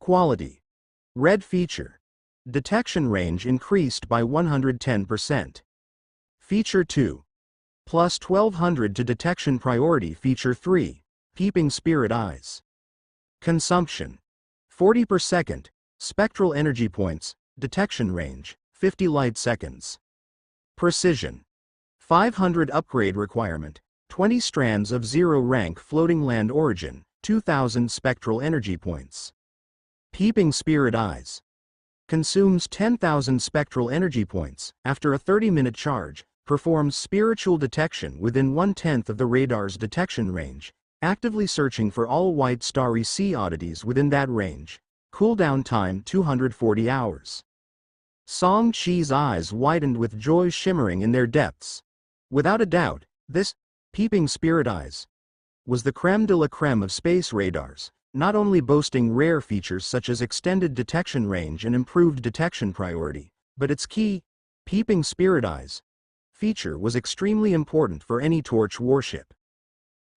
Quality. Red feature. Detection range increased by 110%. Feature 2. Plus 1200 to detection priority. Feature 3. Peeping spirit eyes. Consumption. 40 per second. Spectral energy points. Detection range. 50 light seconds. Precision. 500 upgrade requirement. 20 strands of 0 rank floating land origin. 2000 spectral energy points. Peeping spirit eyes. Consumes 10,000 spectral energy points. After a 30-minute charge, performs spiritual detection within 1/10 of the radar's detection range, actively searching for all white starry sea oddities within that range. Cooldown time 240 hours. Shang-Chi's eyes widened with joy shimmering in their depths. Without a doubt, this peeping spirit eyes was the creme de la creme of space radars, not only boasting rare features such as extended detection range and improved detection priority, but its key, peeping spirit eyes, feature was extremely important for any Torch warship.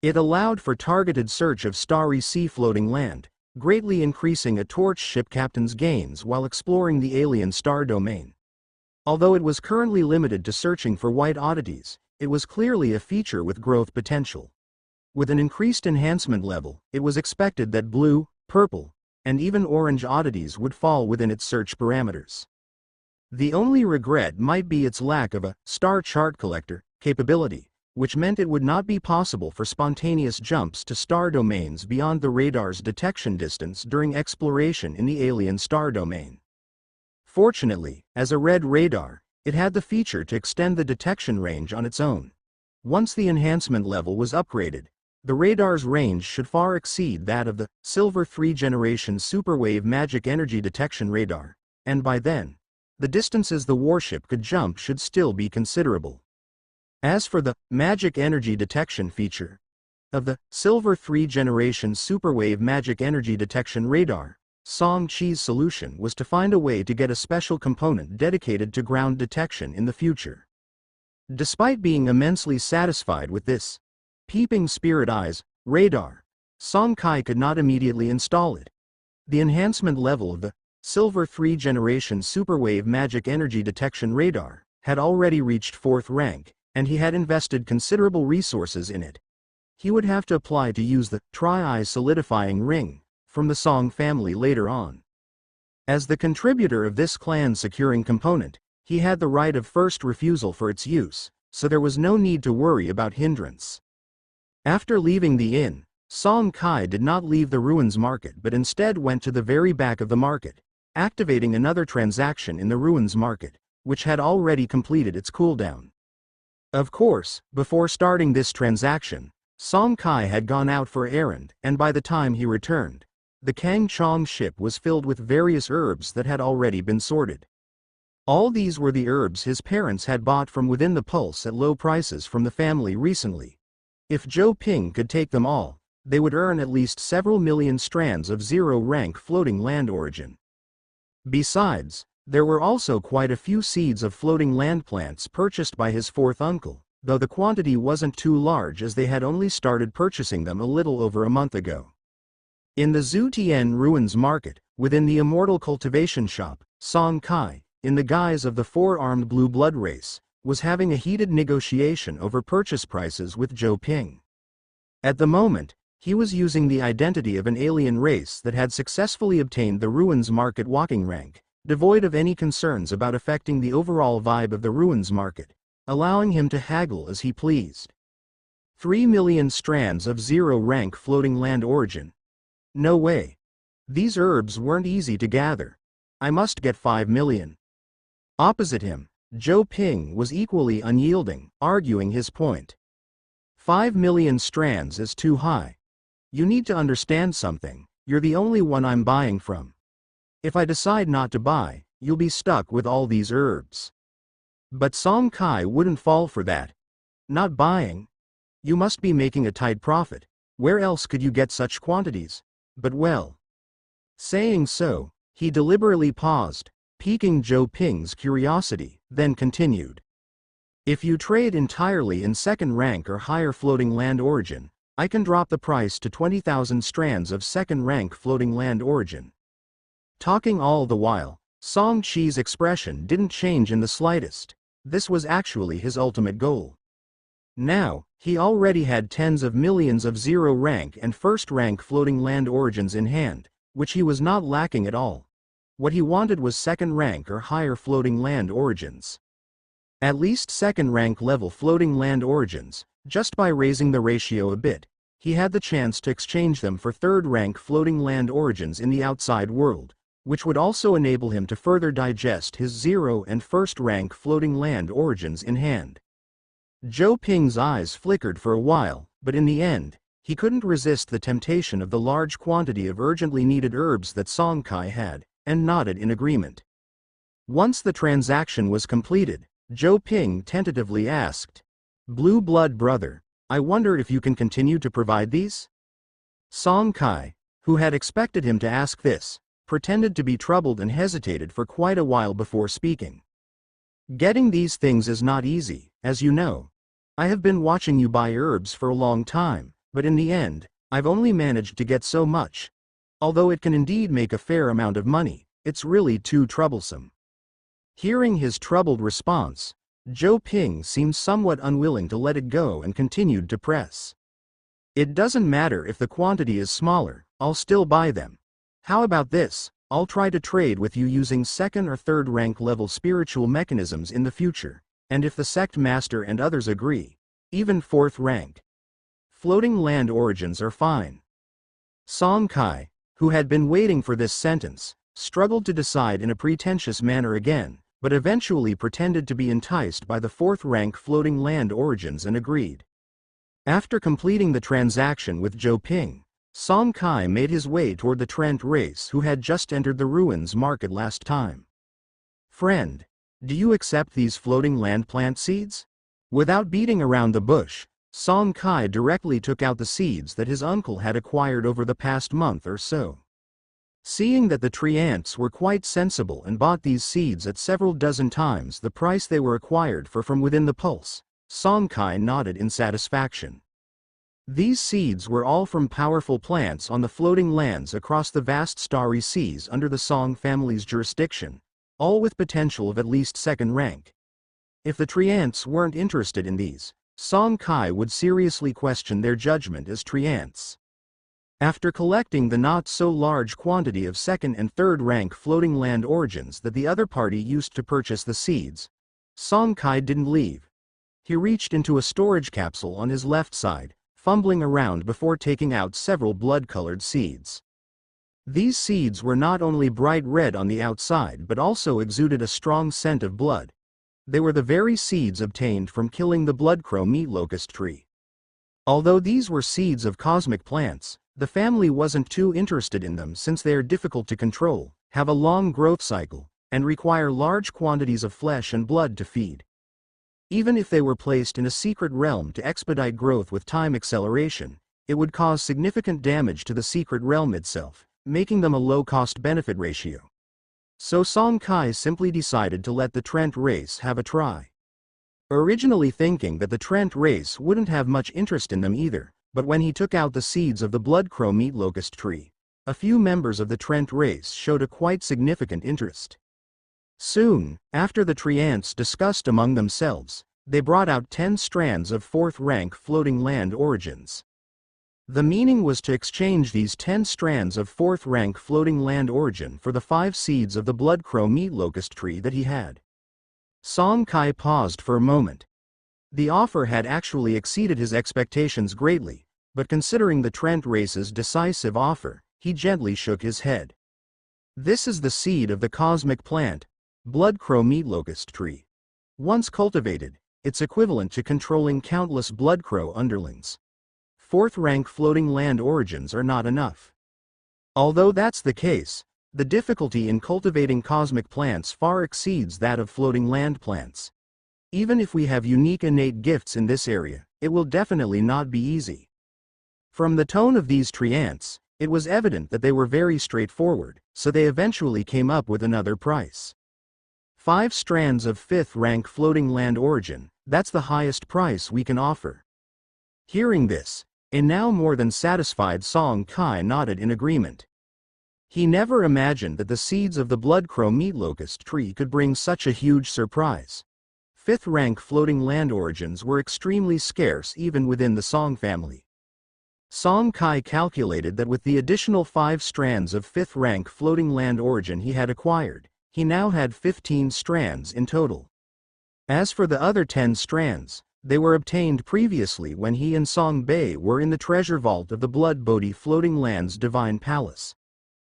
It allowed for targeted search of starry sea floating land, greatly increasing a Torch ship captain's gains while exploring the alien star domain. Although it was currently limited to searching for white oddities, it was clearly a feature with growth potential. With an increased enhancement level, it was expected that blue, purple, and even orange oddities would fall within its search parameters. The only regret might be its lack of a star chart collector capability, which meant it would not be possible for spontaneous jumps to star domains beyond the radar's detection distance during exploration in the alien star domain. Fortunately, as a red radar, it had the feature to extend the detection range on its own. Once the enhancement level was upgraded, the radar's range should far exceed that of the Silver 3 generation Superwave Magic Energy Detection Radar, and by then, the distances the warship could jump should still be considerable. As for the Magic Energy Detection feature of the Silver 3 generation Superwave Magic Energy Detection Radar, Shang-Chi's solution was to find a way to get a special component dedicated to ground detection in the future. Despite being immensely satisfied with this peeping spirit eyes radar, Shang-Chi could not immediately install it. The enhancement level of the Silver 3 generation Superwave Magic Energy Detection Radar had already reached 4th rank, and he had invested considerable resources in it. He would have to apply to use the Tri-Eye Solidifying Ring from the Song family later on. As the contributor of this clan-securing component, he had the right of first refusal for its use, so there was no need to worry about hindrance. After leaving the inn, Shang-Chi did not leave the ruins market but instead went to the very back of the market, activating another transaction in the ruins market, which had already completed its cooldown. Of course, before starting this transaction, Shang-Chi had gone out for an errand, and by the time he returned, the Kang Chong ship was filled with various herbs that had already been sorted. All these were the herbs his parents had bought from within the Pulse at low prices from the family recently. If Zhou Ping could take them all, they would earn at least several million strands of 0 rank floating land origin. Besides, there were also quite a few seeds of floating land plants purchased by his 4th uncle, though the quantity wasn't too large as they had only started purchasing them a little over a month ago. In the Zutian Ruins Market, within the Immortal Cultivation Shop, Shang-Chi, in the guise of the 4-armed blue blood race, was having a heated negotiation over purchase prices with Zhou Ping. At the moment, he was using the identity of an alien race that had successfully obtained the Ruins Market walking rank, devoid of any concerns about affecting the overall vibe of the Ruins Market, allowing him to haggle as he pleased. 3 million strands of 0 rank floating land origin. No way. These herbs weren't easy to gather. I must get 5 million. Opposite him, Zhou Ping was equally unyielding, arguing his point. 5 million strands is too high. You need to understand something, you're the only one I'm buying from. If I decide not to buy, you'll be stuck with all these herbs. But Shang-Chi wouldn't fall for that. Not buying? You must be making a tight profit. Where else could you get such quantities? But well. Saying so, he deliberately paused, piquing Zhou Ping's curiosity, then continued. If you trade entirely in 2nd rank or higher floating land origin, I can drop the price to 20,000 strands of 2nd rank floating land origin. Talking all the while, Song Chi's expression didn't change in the slightest. This was actually his ultimate goal. Now, he already had tens of millions of zero-rank and first-rank floating land origins in hand, which he was not lacking at all. What he wanted was second-rank or higher floating land origins. At least second-rank level floating land origins, just by raising the ratio a bit, he had the chance to exchange them for third-rank floating land origins in the outside world, which would also enable him to further digest his zero and first-rank floating land origins in hand. Zhou Ping's eyes flickered for a while, but in the end, he couldn't resist the temptation of the large quantity of urgently needed herbs that Song Kai had, and nodded in agreement. Once the transaction was completed, Zhou Ping tentatively asked, "Blue Blood brother, I wonder if you can continue to provide these?" Song Kai, who had expected him to ask this, pretended to be troubled and hesitated for quite a while before speaking. "Getting these things is not easy, as you know. I have been watching you buy herbs for a long time, but in the end, I've only managed to get so much. Although it can indeed make a fair amount of money, it's really too troublesome." Hearing his troubled response, Zhou Ping seemed somewhat unwilling to let it go and continued to press. "It doesn't matter if the quantity is smaller, I'll still buy them. How about this? I'll try to trade with you using second or third rank level spiritual mechanisms in the future, and if the sect master and others agree, even fourth rank. Floating land origins are fine." Song Kai, who had been waiting for this sentence, struggled to decide in a pretentious manner again, but eventually pretended to be enticed by the fourth rank floating land origins and agreed. After completing the transaction with Zhou Ping, Song Kai made his way toward the Trent race who had just entered the ruins market last time. "Friend, do you accept these floating land plant seeds?" Without beating around the bush, Song Kai directly took out the seeds that his uncle had acquired over the past month or so. Seeing that the tree ants were quite sensible and bought these seeds at several dozen times the price they were acquired for from within the pulse, Song Kai nodded in satisfaction. These seeds were all from powerful plants on the floating lands across the vast starry seas under the Song family's jurisdiction, all with potential of at least second rank. If the tree ants weren't interested in these, Song Kai would seriously question their judgment as tree ants. After collecting the not-so-large quantity of second and third rank floating land origins that the other party used to purchase the seeds, Song Kai didn't leave. He reached into a storage capsule on his left side, fumbling around before taking out several blood-colored seeds. These seeds were not only bright red on the outside but also exuded a strong scent of blood. They were the very seeds obtained from killing the bloodcrow meat locust tree. Although these were seeds of cosmic plants, the family wasn't too interested in them since they are difficult to control, have a long growth cycle, and require large quantities of flesh and blood to feed. Even if they were placed in a secret realm to expedite growth with time acceleration, it would cause significant damage to the secret realm itself, making them a low-cost benefit ratio. So Song Kai simply decided to let the Trent race have a try. Originally thinking that the Trent race wouldn't have much interest in them either, but when he took out the seeds of the bloodcrow meat locust tree, a few members of the Trent race showed a quite significant interest. Soon, after the tree ants discussed among themselves, they brought out 10 strands of fourth-rank floating land origins. The meaning was to exchange these 10 strands of fourth-rank floating land origin for the 5 seeds of the bloodcrow meat locust tree that he had. Song Kai paused for a moment. The offer had actually exceeded his expectations greatly, but considering the Trent race's decisive offer, he gently shook his head. This is the seed of the cosmic plant, bloodcrow meat locust tree. Once cultivated, it's equivalent to controlling countless bloodcrow underlings. Fourth-rank floating land origins are not enough. Although that's the case, the difficulty in cultivating cosmic plants far exceeds that of floating land plants. Even if we have unique innate gifts in this area, it will definitely not be easy. From the tone of these tree ants, it was evident that they were very straightforward, so they eventually came up with another price. 5 strands of 5th-rank floating land origin, that's the highest price we can offer. Hearing this, a now more than satisfied Song Kai nodded in agreement. He never imagined that the seeds of the Bloodcrow meat locust tree could bring such a huge surprise. Fifth-rank floating land origins were extremely scarce even within the Song family. Song Kai calculated that with the additional 5 strands of 5th-rank floating land origin he had acquired, he now had 15 strands in total. As for the other 10 strands, they were obtained previously when he and Song Bei were in the treasure vault of the Blood Bodhi Floating Lands Divine Palace.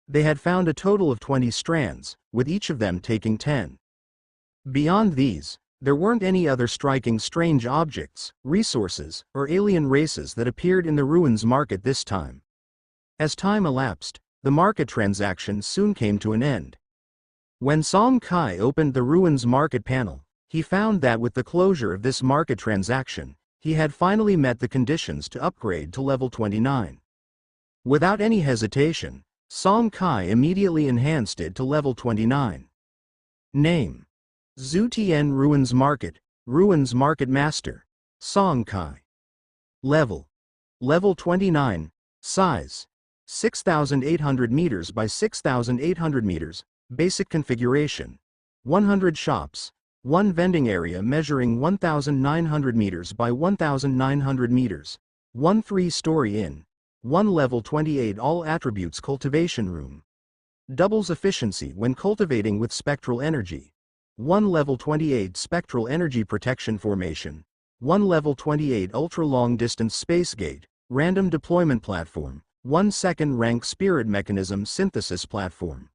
They had found a total of 20 strands, with each of them taking 10. Beyond these, there weren't any other striking strange objects, resources, or alien races that appeared in the ruins market this time. As time elapsed, the market transaction soon came to an end. When Song Kai opened the ruins market panel, he found that with the closure of this market transaction, he had finally met the conditions to upgrade to level 29. Without any hesitation, Song Kai immediately enhanced it to level 29. Name: Zutian Ruins Market Master, Song Kai. Level: Level 29. Size: 6,800 meters by 6,800 meters. Basic configuration: 100 shops, 1 vending area measuring 1,900 meters by 1,900 meters, 1 3-story inn, 1 level 28 all attributes cultivation room. Doubles efficiency when cultivating with spectral energy. 1 level 28 spectral energy protection formation, 1 level 28 ultra long distance space gate, random deployment platform, 1 second rank spirit mechanism synthesis platform.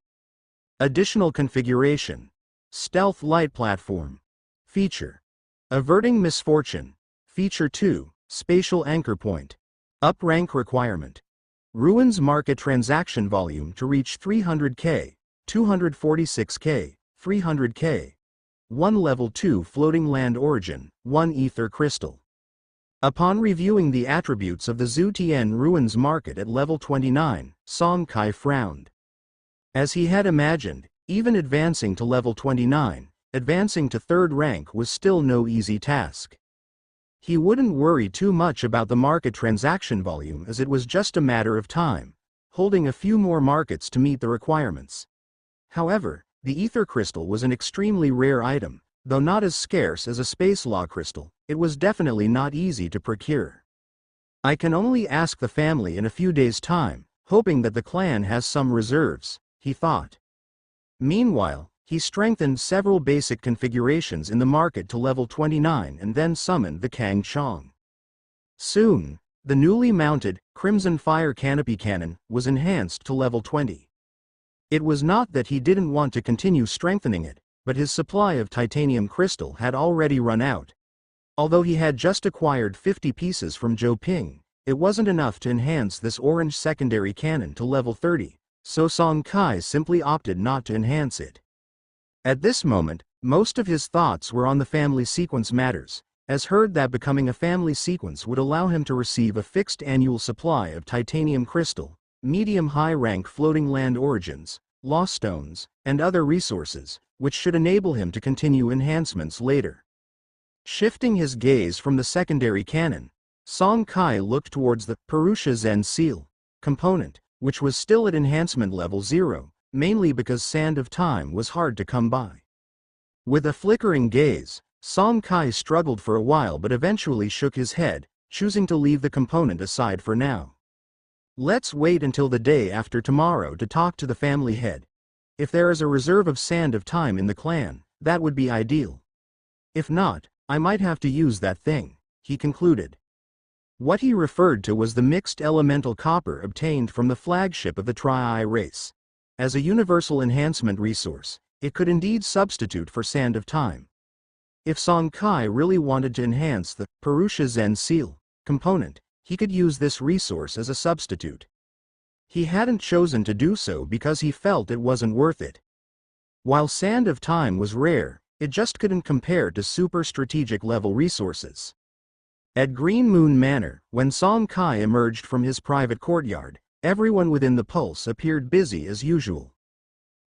Additional configuration: stealth light platform. Feature: averting misfortune. Feature 2, spatial anchor point. Up rank requirement: ruins market transaction volume to reach 300k, 246k, 300k. 1 level 2 floating land origin, 1 ether crystal. Upon reviewing the attributes of the Zutian ruins market at level 29, Song Kai frowned. As he had imagined, even advancing to level 29, advancing to 3rd rank was still no easy task. He wouldn't worry too much about the market transaction volume as it was just a matter of time, holding a few more markets to meet the requirements. However, the ether crystal was an extremely rare item, though not as scarce as a space law crystal. It was definitely not easy to procure. I can only ask the family in a few days' time, hoping that the clan has some reserves, he thought. Meanwhile, he strengthened several basic configurations in the market to level 29 and then summoned the Kang Chong. Soon, the newly mounted Crimson Fire Canopy Cannon was enhanced to level 20. It was not that he didn't want to continue strengthening it, but his supply of titanium crystal had already run out. Although he had just acquired 50 pieces from Zhou Ping, it wasn't enough to enhance this orange secondary cannon to level 30, so Song Kai simply opted not to enhance it. At this moment, most of his thoughts were on the family sequence matters, as heard that becoming a family sequence would allow him to receive a fixed annual supply of titanium crystal, medium-high rank floating land origins, lost stones, and other resources, which should enable him to continue enhancements later. Shifting his gaze from the secondary cannon, Song Kai looked towards the Purusha Zen Seal component, which was still at enhancement level 0, mainly because Sand of Time was hard to come by. With a flickering gaze, Song Kai struggled for a while but eventually shook his head, choosing to leave the component aside for now. Let's wait until the day after tomorrow to talk to the family head. If there is a reserve of Sand of Time in the clan, that would be ideal. If not, I might have to use that thing, he concluded. What he referred to was the mixed elemental copper obtained from the flagship of the Tri-Eye race. As a universal enhancement resource, it could indeed substitute for Sand of Time. If Song Kai really wanted to enhance the Purusha Zen Seal component, he could use this resource as a substitute. He hadn't chosen to do so because he felt it wasn't worth it. While Sand of Time was rare, it just couldn't compare to super strategic level resources. At Green Moon Manor, when Song Kai emerged from his private courtyard, everyone within the Pulse appeared busy as usual.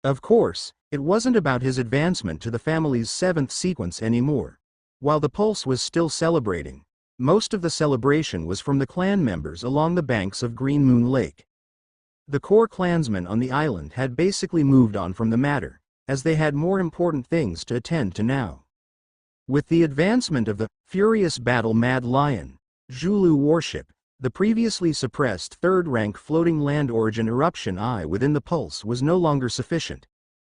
Of course, it wasn't about his advancement to the family's 7th sequence anymore. While the Pulse was still celebrating, most of the celebration was from the clan members along the banks of Green Moon Lake. The core clansmen on the island had basically moved on from the matter, as they had more important things to attend to now. With the advancement of the furious battle-mad lion, Zhulu warship, the previously suppressed third-rank floating land origin eruption eye within the pulse was no longer sufficient.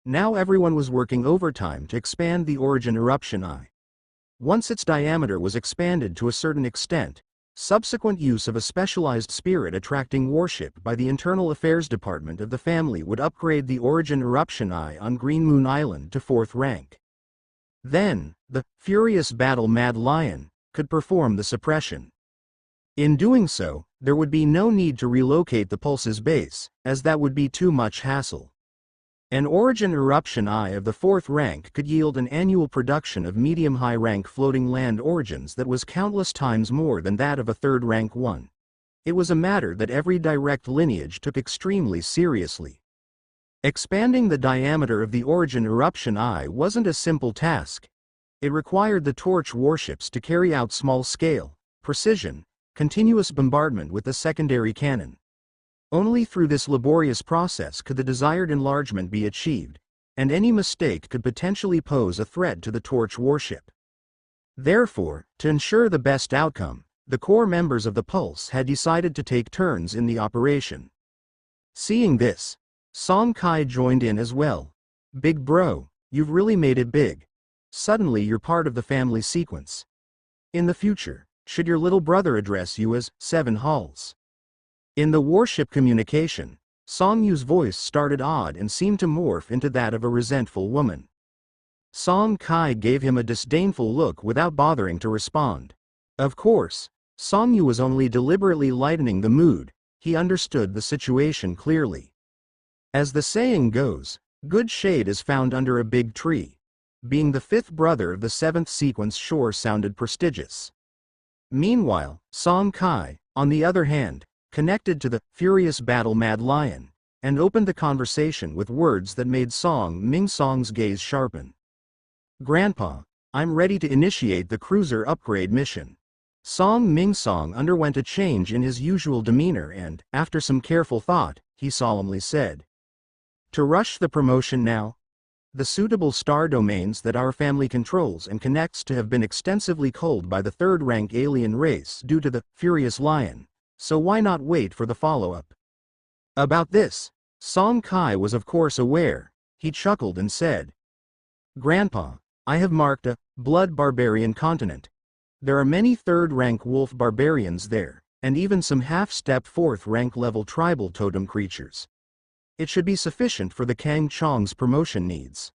Now everyone was working overtime to expand the origin eruption eye. Once its diameter was expanded to a certain extent, subsequent use of a specialized spirit-attracting warship by the Internal Affairs Department of the family would upgrade the origin eruption eye on Green Moon Island to 4th rank. Then, the furious battle-mad lion could perform the suppression. In doing so, there would be no need to relocate the pulse's base, as that would be too much hassle. An origin eruption eye of the 4th rank could yield an annual production of medium-high rank floating land origins that was countless times more than that of a 3rd rank one. It was a matter that every direct lineage took extremely seriously. Expanding the diameter of the origin eruption eye wasn't a simple task. It required the torch warships to carry out small-scale, precision, continuous bombardment with the secondary cannon. Only through this laborious process could the desired enlargement be achieved, and any mistake could potentially pose a threat to the torch warship. Therefore, to ensure the best outcome, the core members of the Pulse had decided to take turns in the operation. Seeing this, Song Kai joined in as well. "Big bro, you've really made it big. Suddenly you're part of the family sequence. In the future, should your little brother address you as Seven Halls?" In the warship communication, Song Yu's voice started odd and seemed to morph into that of a resentful woman. Song Kai gave him a disdainful look without bothering to respond. Of course, Song Yu was only deliberately lightening the mood. He understood the situation clearly. As the saying goes, good shade is found under a big tree. Being the 5th brother of the 7th sequence sure sounded prestigious. Meanwhile, Song Kai, on the other hand, connected to the furious battle-mad lion, and opened the conversation with words that made Song Mingsong's gaze sharpen. "Grandpa, I'm ready to initiate the cruiser upgrade mission." Song Mingsong underwent a change in his usual demeanor and, after some careful thought, he solemnly said, "To rush the promotion now? The suitable star domains that our family controls and connects to have been extensively culled by the 3rd-rank alien race due to the furious lion. So why not wait for the follow-up?" About this, Song Kai was of course aware. He chuckled and said, "Grandpa, I have marked a blood barbarian continent. There are many 3rd-rank wolf barbarians there, and even some half-step 4th-rank level tribal totem creatures. It should be sufficient for the Kang Chong's promotion needs."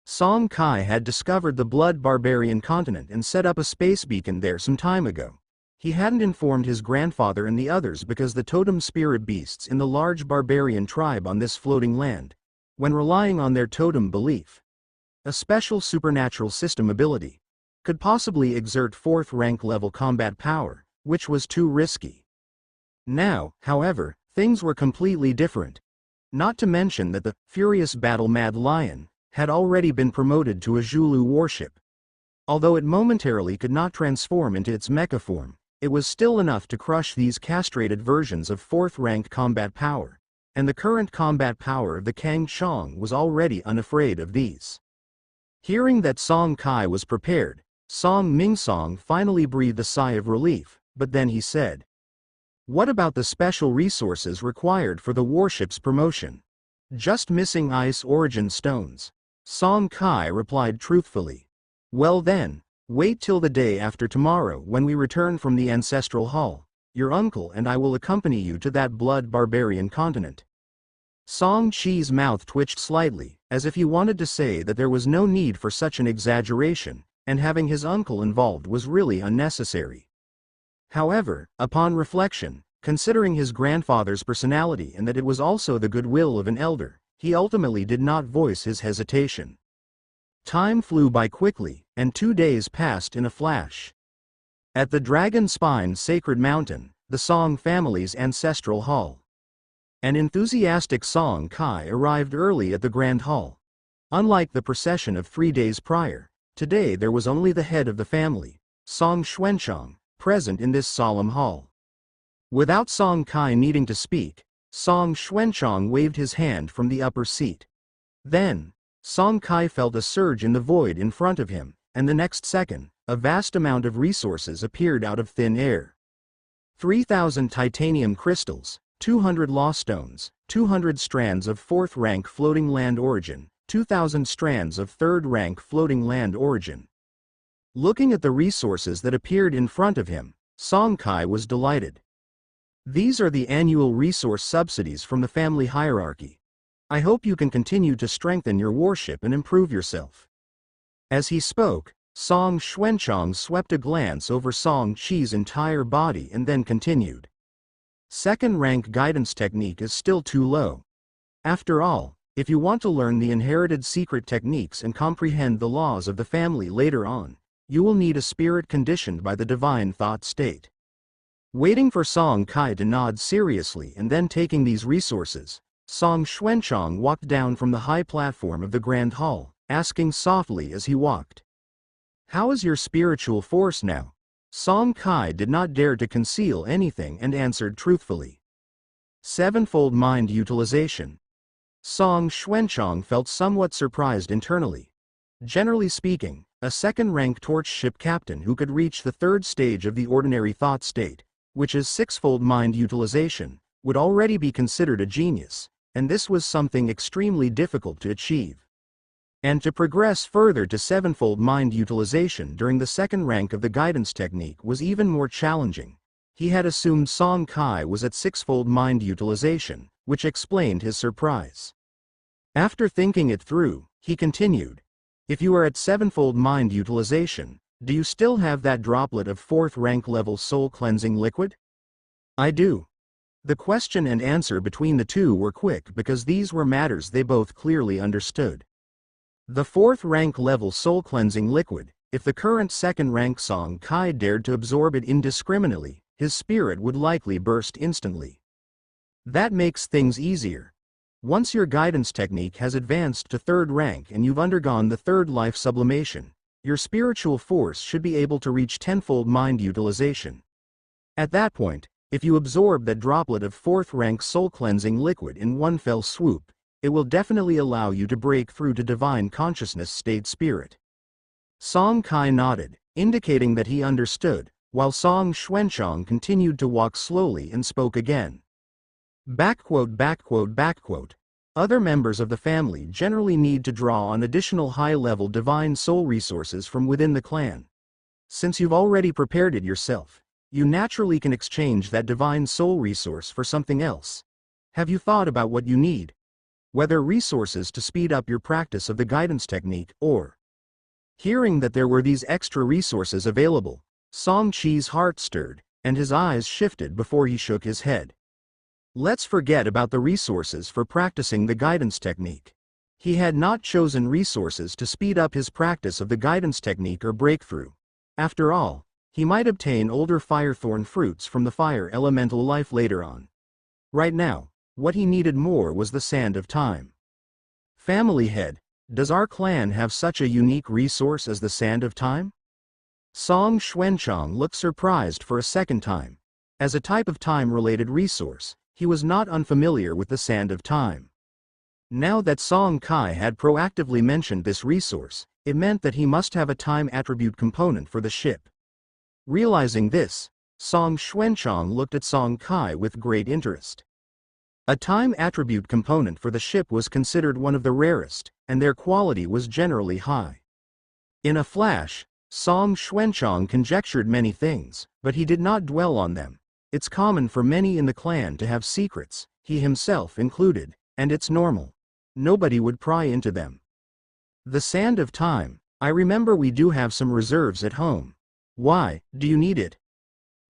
Song Kai had discovered the blood barbarian continent and set up a space beacon there some time ago. He hadn't informed his grandfather and the others because the totem spirit beasts in the large barbarian tribe on this floating land, when relying on their totem belief, a special supernatural system ability, could possibly exert 4th-rank level combat power, which was too risky. Now, however, things were completely different. Not to mention that the furious battle-mad lion had already been promoted to a Zhulu warship. Although it momentarily could not transform into its mecha form, it was still enough to crush these castrated versions of 4th-rank combat power, and the current combat power of the Kang Chong was already unafraid of these. Hearing that Song Kai was prepared, Song Mingsong finally breathed a sigh of relief, but then he said, "What about the special resources required for the warship's promotion?" "Just missing ice origin stones," Song Kai replied truthfully. "Well then, wait till the day after tomorrow when we return from the Ancestral Hall. Your uncle and I will accompany you to that blood barbarian continent." Song Chi's mouth twitched slightly, as if he wanted to say that there was no need for such an exaggeration, and having his uncle involved was really unnecessary. However, upon reflection, considering his grandfather's personality and that it was also the goodwill of an elder, he ultimately did not voice his hesitation. Time flew by quickly, and 2 days passed in a flash. At the Dragon Spine Sacred Mountain, the Song family's ancestral hall, an enthusiastic Song Kai arrived early at the Grand Hall. Unlike the procession of 3 days prior, today there was only the head of the family, Song Xuanchong, present in this solemn hall. Without Song Kai needing to speak, Song Xuanchang waved his hand from the upper seat. Then, Song Kai felt a surge in the void in front of him, and the next second, a vast amount of resources appeared out of thin air. 3,000 titanium crystals, 200 law stones, 200 strands of 4th rank floating land origin, 2,000 strands of 3rd rank floating land origin. Looking at the resources that appeared in front of him, Song Kai was delighted. These are the annual resource subsidies from the family hierarchy. I hope you can continue to strengthen your warship and improve yourself. As he spoke, Song Xuanchang swept a glance over Song Qi's entire body and then continued. 2nd rank guidance technique is still too low. After all, if you want to learn the inherited secret techniques and comprehend the laws of the family later on, you will need a spirit conditioned by the divine thought state. Waiting for Song Kai to nod seriously and then taking these resources, Song Xuanchang walked down from the high platform of the Grand Hall, asking softly as he walked. How is your spiritual force now? Song Kai did not dare to conceal anything and answered truthfully. 7-fold mind utilization. Song Xuanchang felt somewhat surprised internally. Generally speaking, a 2nd-rank torch ship captain who could reach the 3rd stage of the ordinary thought state, which is 6-fold mind utilization, would already be considered a genius, and this was something extremely difficult to achieve. And to progress further to 7-fold mind utilization during the 2nd rank of the guidance technique was even more challenging. He had assumed Song Kai was at 6-fold mind utilization, which explained his surprise. After thinking it through, he continued. If you are at 7-fold mind utilization, do you still have that droplet of 4th rank level soul cleansing liquid? I do. The question and answer between the two were quick because these were matters they both clearly understood. The 4th rank level soul cleansing liquid, if the current 2nd rank Song Kai dared to absorb it indiscriminately, his spirit would likely burst instantly. That makes things easier. Once your guidance technique has advanced to 3rd rank and you've undergone the 3rd life sublimation, your spiritual force should be able to reach 10-fold mind utilization. At that point, if you absorb that droplet of 4th rank soul cleansing liquid in one fell swoop, it will definitely allow you to break through to divine consciousness state spirit. Song Kai nodded, indicating that he understood, while Song Xuanchang continued to walk slowly and spoke again. Other members of the family generally need to draw on additional high-level divine soul resources from within the clan. Since you've already prepared it yourself, you naturally can exchange that divine soul resource for something else. Have you thought about what you need? Whether resources to speed up your practice of the guidance technique or... Hearing that there were these extra resources available, Song Qi's heart stirred, and his eyes shifted before he shook his head. Let's forget about the resources for practicing the guidance technique. He had not chosen resources to speed up his practice of the guidance technique or breakthrough. After all, he might obtain older firethorn fruits from the fire elemental life later on. Right now, what he needed more was the sand of time. Family head, does our clan have such a unique resource as the sand of time? Song Xuanchang looked surprised for a second time. As a type of time-related resource, he was not unfamiliar with the sand of time. Now that Song Kai had proactively mentioned this resource, it meant that he must have a time attribute component for the ship. Realizing this, Song Xuanchang looked at Song Kai with great interest. A time attribute component for the ship was considered one of the rarest, and their quality was generally high. In a flash, Song Xuanchang conjectured many things, but he did not dwell on them. It's common for many in the clan to have secrets, he himself included, and it's normal. Nobody would pry into them. The sand of time, I remember we do have some reserves at home. Why, do you need it?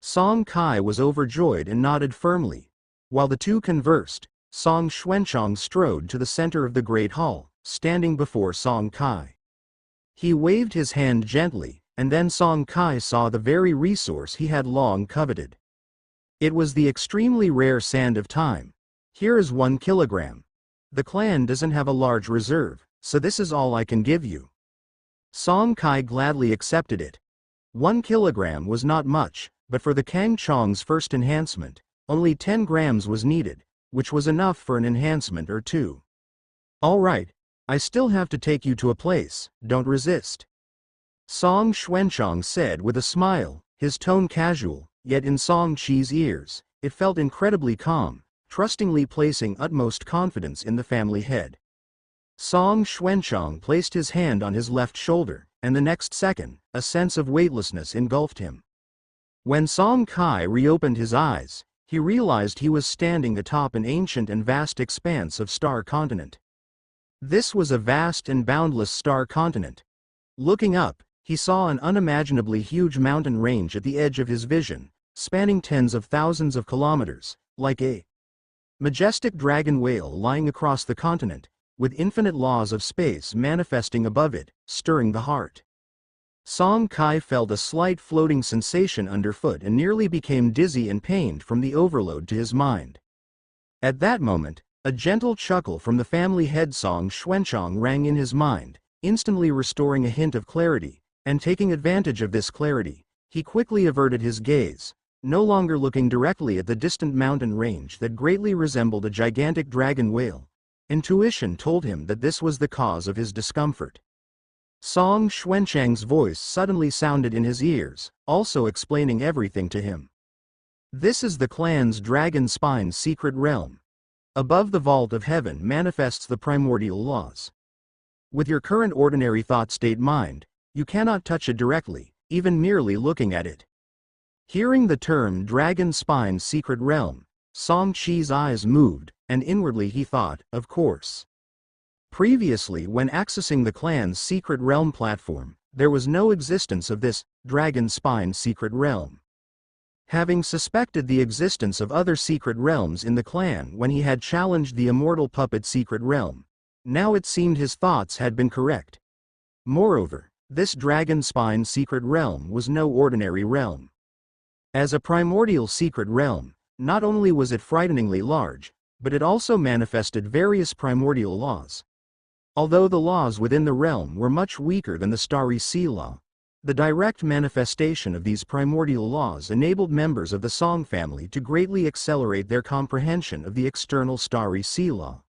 Song Kai was overjoyed and nodded firmly. While the two conversed, Song Xuanchang strode to the center of the great hall, standing before Song Kai. He waved his hand gently, and then Song Kai saw the very resource he had long coveted. It was the extremely rare sand of time. Here is 1 kilogram. The clan doesn't have a large reserve, so this is all I can give you. Song Kai gladly accepted it. 1 kilogram was not much, but for the Kang Chong's first enhancement, only 10 grams was needed, which was enough for an enhancement or two. All right, I still have to take you to a place, don't resist. Song Xuanchang said with a smile, his tone casual, yet in Song Qi's ears, it felt incredibly calm, trustingly placing utmost confidence in the family head. Song Xuanchang placed his hand on his left shoulder, and the next second, a sense of weightlessness engulfed him. When Song Kai reopened his eyes, he realized he was standing atop an ancient and vast expanse of star continent. This was a vast and boundless star continent. Looking up, he saw an unimaginably huge mountain range at the edge of his vision, spanning tens of thousands of kilometers, like a majestic dragon whale lying across the continent, with infinite laws of space manifesting above it, stirring the heart. Song Kai felt a slight floating sensation underfoot and nearly became dizzy and pained from the overload to his mind. At that moment, a gentle chuckle from the family head Song Xuanchang rang in his mind, instantly restoring a hint of clarity, and taking advantage of this clarity, he quickly averted his gaze, no longer looking directly at the distant mountain range that greatly resembled a gigantic dragon whale. Intuition told him that this was the cause of his discomfort. Song Xuanchang's voice suddenly sounded in his ears, also explaining everything to him. This is the clan's Dragon Spine secret realm. Above the vault of heaven manifests the primordial laws. With your current ordinary thought state mind, you cannot touch it directly, even merely looking at it. Hearing the term Dragon Spine secret realm, Song Qi's eyes moved, and inwardly he thought, of course. Previously, when accessing the clan's secret realm platform, there was no existence of this Dragon Spine secret realm. Having suspected the existence of other secret realms in the clan when he had challenged the immortal puppet secret realm, now it seemed his thoughts had been correct. Moreover, this Dragon Spine secret realm was no ordinary realm. As a primordial secret realm, not only was it frighteningly large, but it also manifested various primordial laws. Although the laws within the realm were much weaker than the Starry Sea Law, the direct manifestation of these primordial laws enabled members of the Song family to greatly accelerate their comprehension of the external Starry Sea Law.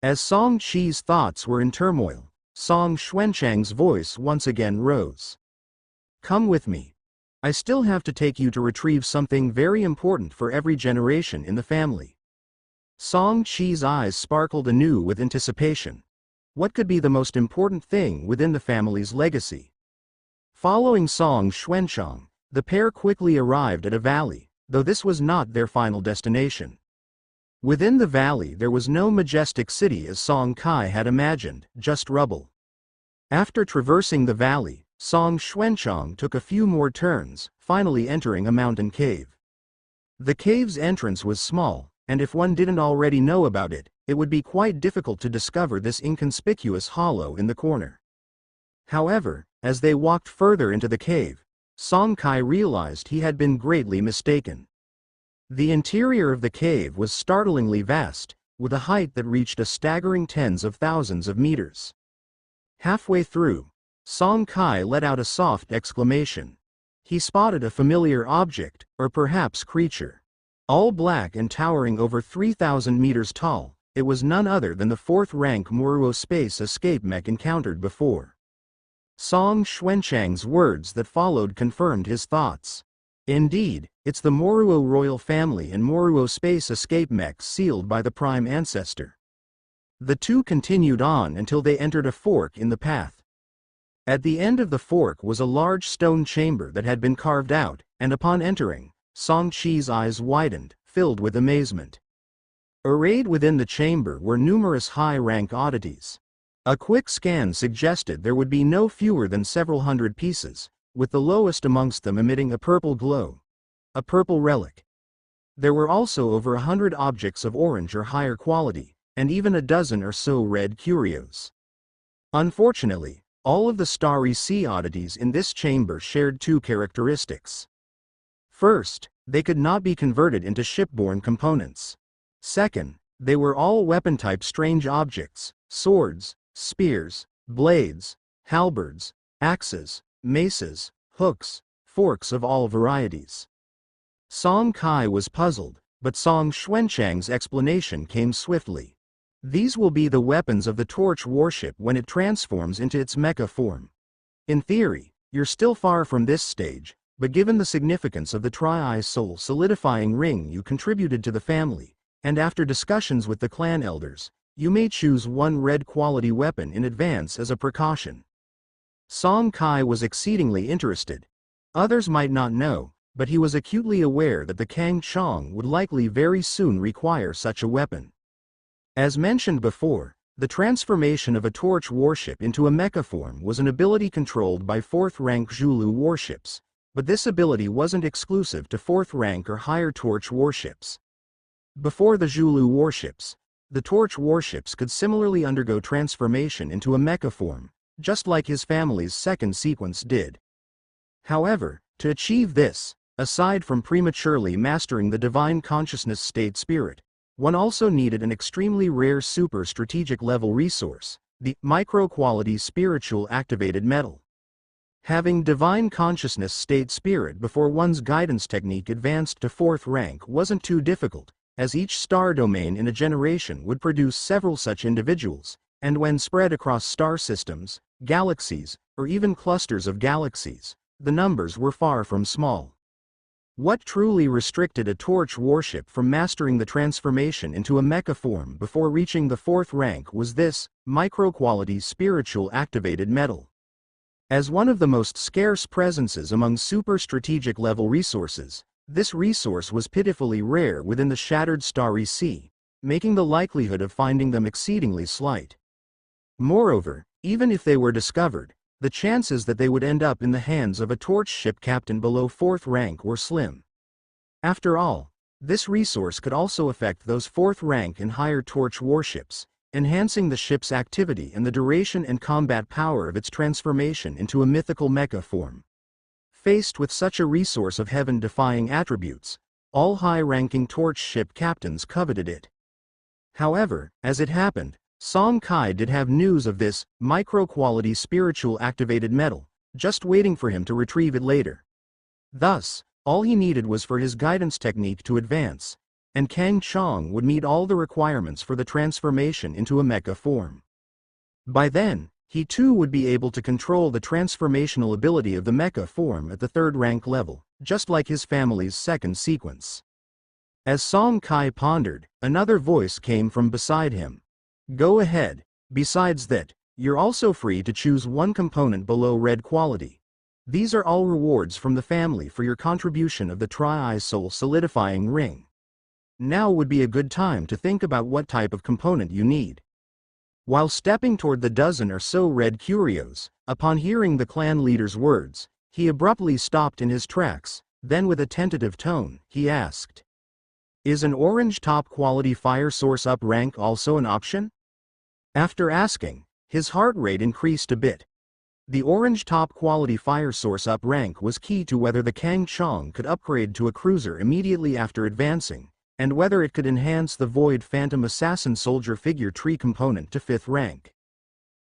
As Song Qi's thoughts were in turmoil, Song Xuanchang's voice once again rose. Come with me. I still have to take you to retrieve something very important for every generation in the family. Song Qi's eyes sparkled anew with anticipation. What could be the most important thing within the family's legacy? Following Song Xuanchang, the pair quickly arrived at a valley, though this was not their final destination. Within the valley there was no majestic city as Song Kai had imagined, just rubble. After traversing the valley, Song Xuanchang took a few more turns, finally entering a mountain cave. The cave's entrance was small, and if one didn't already know about it, it would be quite difficult to discover this inconspicuous hollow in the corner. However, as they walked further into the cave, Song Kai realized he had been greatly mistaken. The interior of the cave was startlingly vast, with a height that reached a staggering tens of thousands of meters. Halfway through, Song Kai let out a soft exclamation. He spotted a familiar object, or perhaps creature. All black and towering over 3,000 meters tall, it was none other than the fourth-rank Moruo space escape mech encountered before. Song Xuanchang's words that followed confirmed his thoughts. Indeed, it's the Moruo royal family and Moruo space escape mech sealed by the Prime Ancestor. The two continued on until they entered a fork in the path. At the end of the fork was a large stone chamber that had been carved out, and upon entering, Song Qi's eyes widened, filled with amazement. Arrayed within the chamber were numerous high-rank oddities. A quick scan suggested there would be no fewer than several hundred pieces, with the lowest amongst them emitting a purple glow. A purple relic. There were also over 100 objects of orange or higher quality, and even a dozen or so red curios. Unfortunately, all of the Starry Sea oddities in this chamber shared two characteristics. First, they could not be converted into shipborne components. Second, they were all weapon-type strange objects, swords, spears, blades, halberds, axes, maces, hooks, forks of all varieties. Song Kai was puzzled, but Song Xuanchang's explanation came swiftly. These will be the weapons of the Torch warship when it transforms into its mecha form. In theory, you're still far from this stage, but given the significance of the Tri-Eye Soul solidifying ring you contributed to the family, and after discussions with the clan elders, you may choose one red quality weapon in advance as a precaution. Song Kai was exceedingly interested. Others might not know, but he was acutely aware that the Kang Chong would likely very soon require such a weapon. As mentioned before, the transformation of a Torch warship into a mecha form was an ability controlled by 4th rank Zhulu warships, but this ability wasn't exclusive to 4th rank or higher Torch warships. Before the Zhulu warships, the Torch warships could similarly undergo transformation into a mecha form, just like his family's second sequence did. However, to achieve this, aside from prematurely mastering the divine consciousness state spirit, one also needed an extremely rare super strategic level resource, the micro-quality spiritual activated metal. Having divine consciousness state spirit before one's guidance technique advanced to 4th rank wasn't too difficult, as each star domain in a generation would produce several such individuals, and when spread across star systems, galaxies, or even clusters of galaxies, the numbers were far from small. What truly restricted a Torch warship from mastering the transformation into a mecha form before reaching the 4th rank was this micro-quality spiritual activated metal. As one of the most scarce presences among super strategic level resources, this resource was pitifully rare within the shattered starry sea, making the likelihood of finding them exceedingly slight. Moreover, even if they were discovered, the chances that they would end up in the hands of a Torch ship captain below 4th rank were slim. After all, this resource could also affect those 4th rank and higher Torch warships, enhancing the ship's activity and the duration and combat power of its transformation into a mythical mecha form. Faced with such a resource of heaven-defying attributes, all high-ranking Torch ship captains coveted it. However, as it happened, Song Kai did have news of this micro-quality spiritual activated metal, just waiting for him to retrieve it later. Thus, all he needed was for his guidance technique to advance, and Kang Chong would meet all the requirements for the transformation into a mecha form. By then, he too would be able to control the transformational ability of the mecha form at the 3rd rank level, just like his family's second sequence. As Song Kai pondered, another voice came from beside him. Go ahead. Besides that, you're also free to choose one component below red quality. These are all rewards from the family for your contribution of the Tri-Eye Soul solidifying ring. Now would be a good time to think about what type of component you need. While stepping toward the dozen or so red curios, upon hearing the clan leader's words, he abruptly stopped in his tracks, then with a tentative tone, he asked, "Is an orange top quality fire source up rank also an option?" After asking, his heart rate increased a bit. The orange top quality fire source up rank was key to whether the Kang Chong could upgrade to a cruiser immediately after advancing, and whether it could enhance the Void Phantom Assassin Soldier figure tree component to 5th rank.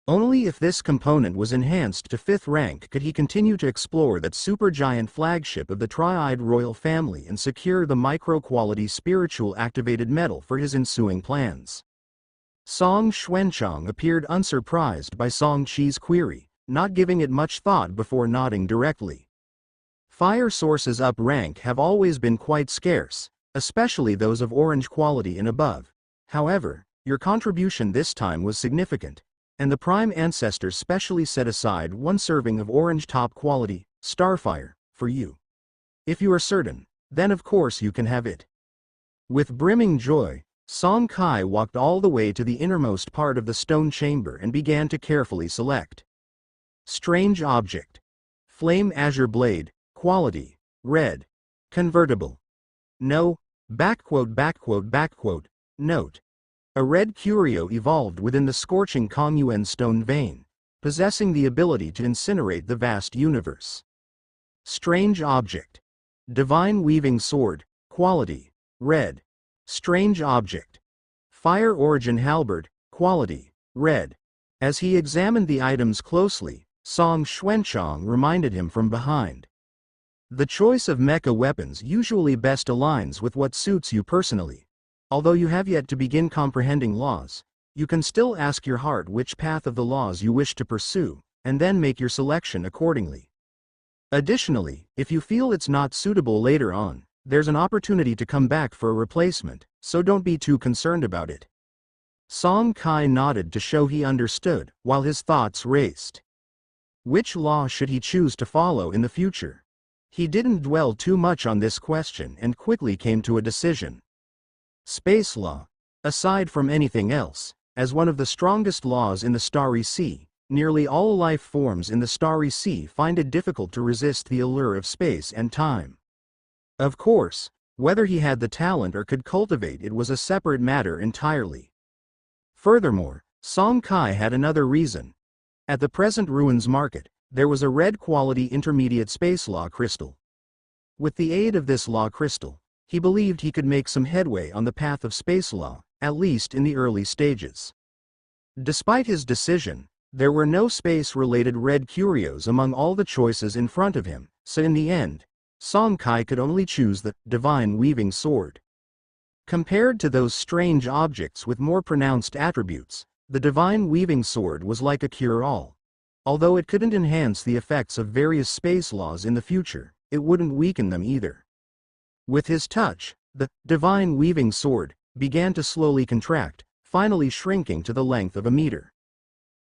Only if this component was enhanced to 5th rank could he continue to explore that supergiant flagship of the Tri-Eyed Royal Family and secure the micro-quality spiritual activated metal for his ensuing plans. Song Xuanchang appeared unsurprised by Song Qi's query, not giving it much thought before nodding directly. Fire sources up rank have always been quite scarce, especially those of orange quality and above. However, your contribution this time was significant, and the Prime Ancestors specially set aside one serving of orange top quality, Starfire, for you. If you are certain, then of course you can have it. With brimming joy, Song Kai walked all the way to the innermost part of the stone chamber and began to carefully select. Strange object. Flame azure blade, quality, red. Convertible. No, note. A red curio evolved within the scorching Kongyuan stone vein, possessing the ability to incinerate the vast universe. Strange object. Divine weaving sword, quality, red. Strange object. Fire origin halberd, quality, red. As he examined the items closely, Song Xuanchang reminded him from behind. The choice of mecha weapons usually best aligns with what suits you personally. Although you have yet to begin comprehending laws, you can still ask your heart which path of the laws you wish to pursue, and then make your selection accordingly. Additionally, if you feel it's not suitable later on, there's an opportunity to come back for a replacement, so don't be too concerned about it. Song Kai nodded to show he understood, while his thoughts raced. Which law should he choose to follow in the future? He didn't dwell too much on this question and quickly came to a decision. Space law. Aside from anything else, as one of the strongest laws in the Starry Sea, nearly all life forms in the Starry Sea find it difficult to resist the allure of space and time. Of course, whether he had the talent or could cultivate it was a separate matter entirely. Furthermore, Song Kai had another reason. At the present ruins market, there was a red quality intermediate space law crystal. With the aid of this law crystal, he believed he could make some headway on the path of space law, at least in the early stages. Despite his decision, there were no space-related red curios among all the choices in front of him, so in the end, Song Kai could only choose the Divine Weaving Sword. Compared to those strange objects with more pronounced attributes, the Divine Weaving Sword was like a cure-all. Although it couldn't enhance the effects of various space laws in the future, it wouldn't weaken them either. With his touch, the Divine Weaving Sword began to slowly contract, finally shrinking to the length of a meter.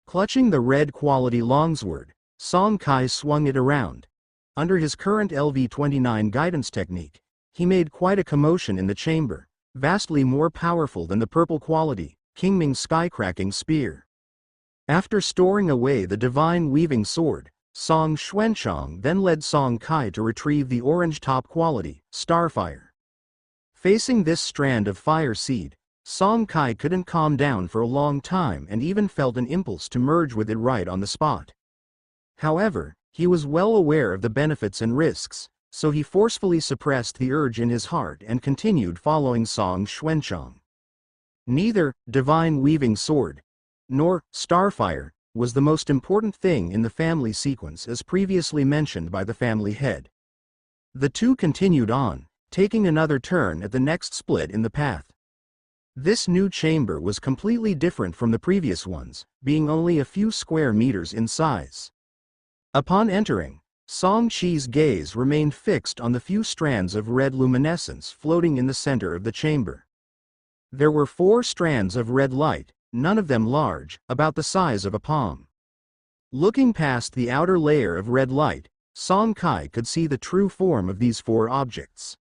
Clutching the red quality longsword, Song Kai swung it around. Under his current LV-29 guidance technique, he made quite a commotion in the chamber, vastly more powerful than the purple quality Qingming Skycracking Spear. After storing away the Divine Weaving Sword, Song Xuanchang then led Song Kai to retrieve the orange top quality Starfire. Facing this strand of fire seed, Song Kai couldn't calm down for a long time and even felt an impulse to merge with it right on the spot. However, he was well aware of the benefits and risks, so he forcefully suppressed the urge in his heart and continued following Song Xuanchang. Neither Divine Weaving Sword nor Starfire was the most important thing in the family sequence as previously mentioned by the family head. The two continued on, taking another turn at the next split in the path. This new chamber was completely different from the previous ones, being only a few square meters in size. Upon entering, Song Qi's gaze remained fixed on the few strands of red luminescence floating in the center of the chamber. There were 4 strands of red light, none of them large, about the size of a palm. Looking past the outer layer of red light, Song Kai could see the true form of these 4 objects.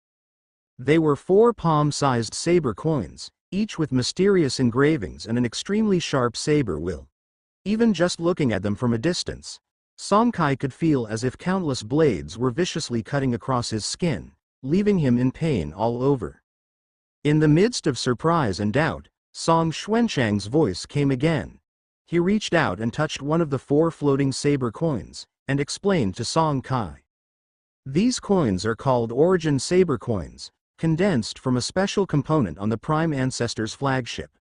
They were 4 palm-sized saber coins, each with mysterious engravings and an extremely sharp saber will. Even just looking at them from a distance, Song Kai could feel as if countless blades were viciously cutting across his skin, leaving him in pain all over. In the midst of surprise and doubt, Song Xuanchang's voice came again. He reached out and touched one of the 4 floating saber coins, and explained to Song Kai. These coins are called Origin Saber Coins, condensed from a special component on the Prime Ancestor's flagship.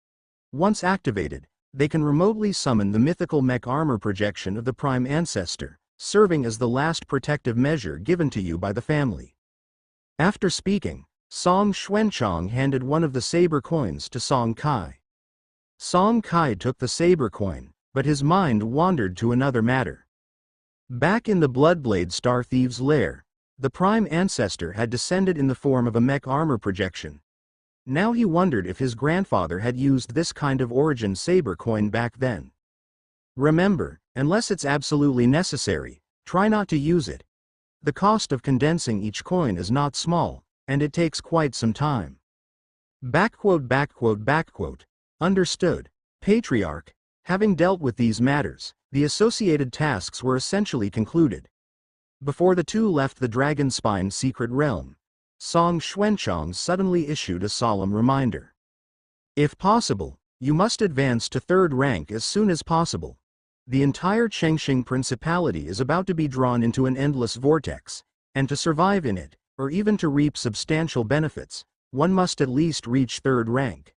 Once activated, they can remotely summon the mythical mech armor projection of the Prime Ancestor, serving as the last protective measure given to you by the family. After speaking, Song Xuanchang handed one of the saber coins to Song Kai. Song Kai took the saber coin, but his mind wandered to another matter. Back in the Bloodblade Star Thieves' lair, the Prime Ancestor had descended in the form of a mech armor projection. Now he wondered if his grandfather had used this kind of Origin Saber coin back then. Remember, unless it's absolutely necessary, try not to use it. The cost of condensing each coin is not small, and it takes quite some time. Understood. Patriarch. Having dealt with these matters, the associated tasks were essentially concluded. Before the two left the Dragonspine secret realm, Song Xuanchang suddenly issued a solemn reminder. If possible, you must advance to 3rd rank as soon as possible. The entire Chengxing Principality is about to be drawn into an endless vortex, and to survive in it, or even to reap substantial benefits, one must at least reach 3rd rank.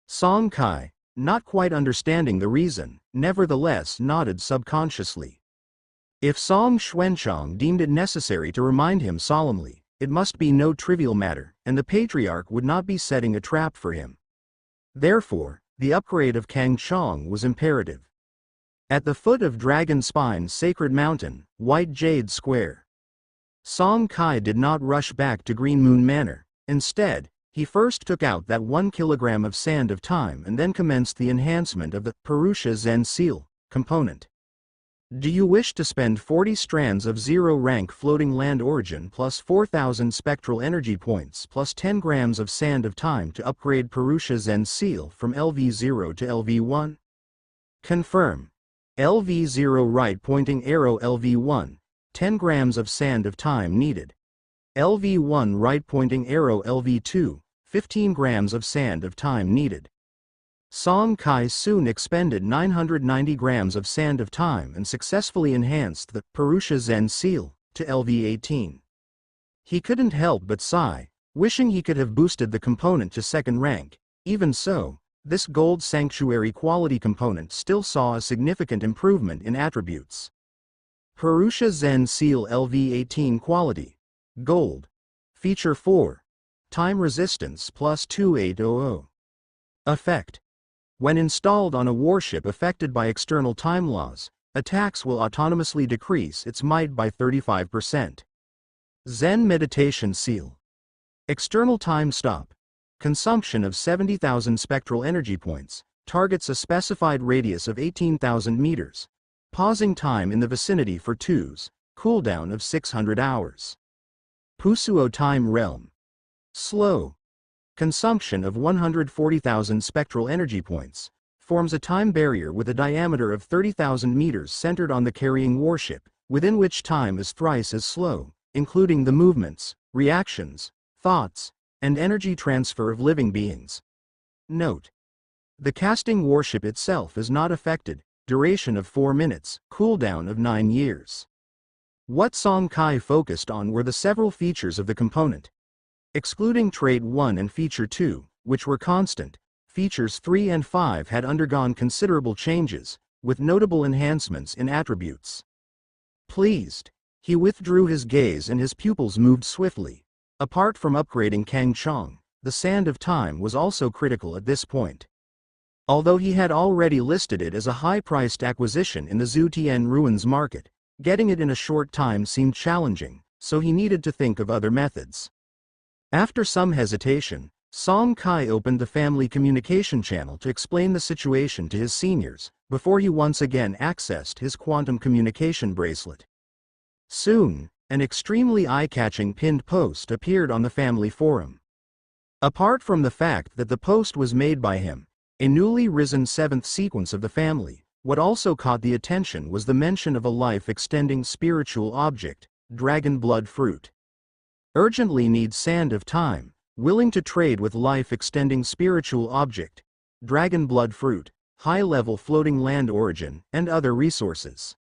Song Kai, not quite understanding the reason, nevertheless nodded subconsciously. If Song Xuanchang deemed it necessary to remind him solemnly, it must be no trivial matter, and the patriarch would not be setting a trap for him. Therefore, the upgrade of Kangchong was imperative. At the foot of Dragon Spine's sacred mountain, White Jade Square, Song Kai did not rush back to Green Moon Manor. Instead, he first took out that 1 kilogram of Sand of Time and then commenced the enhancement of the Purusha Zen Seal component. Do you wish to spend 40 strands of 0-rank floating land origin plus 4,000 spectral energy points plus 10 grams of Sand of Time to upgrade Purusha Zen Seal from LV0 to LV1? Confirm. LV0 right pointing arrow LV1, 10 grams of Sand of Time needed. LV1 right pointing arrow LV2, 15 grams of Sand of Time needed. Song Kai soon expended 990 grams of Sand of Time and successfully enhanced the Purusha Zen Seal to LV18. He couldn't help but sigh, wishing he could have boosted the component to 2nd rank. Even so, this Gold Sanctuary quality component still saw a significant improvement in attributes. Purusha Zen Seal LV18 quality. Gold. Feature 4. Time resistance plus 2800. Effect. When installed on a warship affected by external time laws, attacks will autonomously decrease its might by 35%. Zen Meditation Seal. External time stop. Consumption of 70,000 spectral energy points, targets a specified radius of 18,000 meters. Pausing time in the vicinity for 2s, cooldown of 600 hours. Pusuo Time Realm. Slow. Consumption of 140,000 spectral energy points, forms a time barrier with a diameter of 30,000 meters centered on the carrying warship, within which time is thrice as slow, including the movements, reactions, thoughts, and energy transfer of living beings. Note. The casting warship itself is not affected, duration of 4 minutes, cooldown of 9 years. What Song Kai focused on were the several features of the component. Excluding Trait 1 and Feature 2, which were constant, Features 3 and 5 had undergone considerable changes, with notable enhancements in attributes. Pleased, he withdrew his gaze and his pupils moved swiftly. Apart from upgrading Kangchong, the Sand of Time was also critical at this point. Although he had already listed it as a high-priced acquisition in the Zutian Ruins market, getting it in a short time seemed challenging, so he needed to think of other methods. After some hesitation, Song Kai opened the family communication channel to explain the situation to his seniors, before he once again accessed his quantum communication bracelet. Soon, an extremely eye-catching pinned post appeared on the family forum. Apart from the fact that the post was made by him, a newly risen 7th sequence of the family, what also caught the attention was the mention of a life-extending spiritual object, Dragon Blood Fruit. Urgently needs Sand of Time, willing to trade with life-extending spiritual object, Dragon Blood Fruit, high-level floating land origin, and other resources.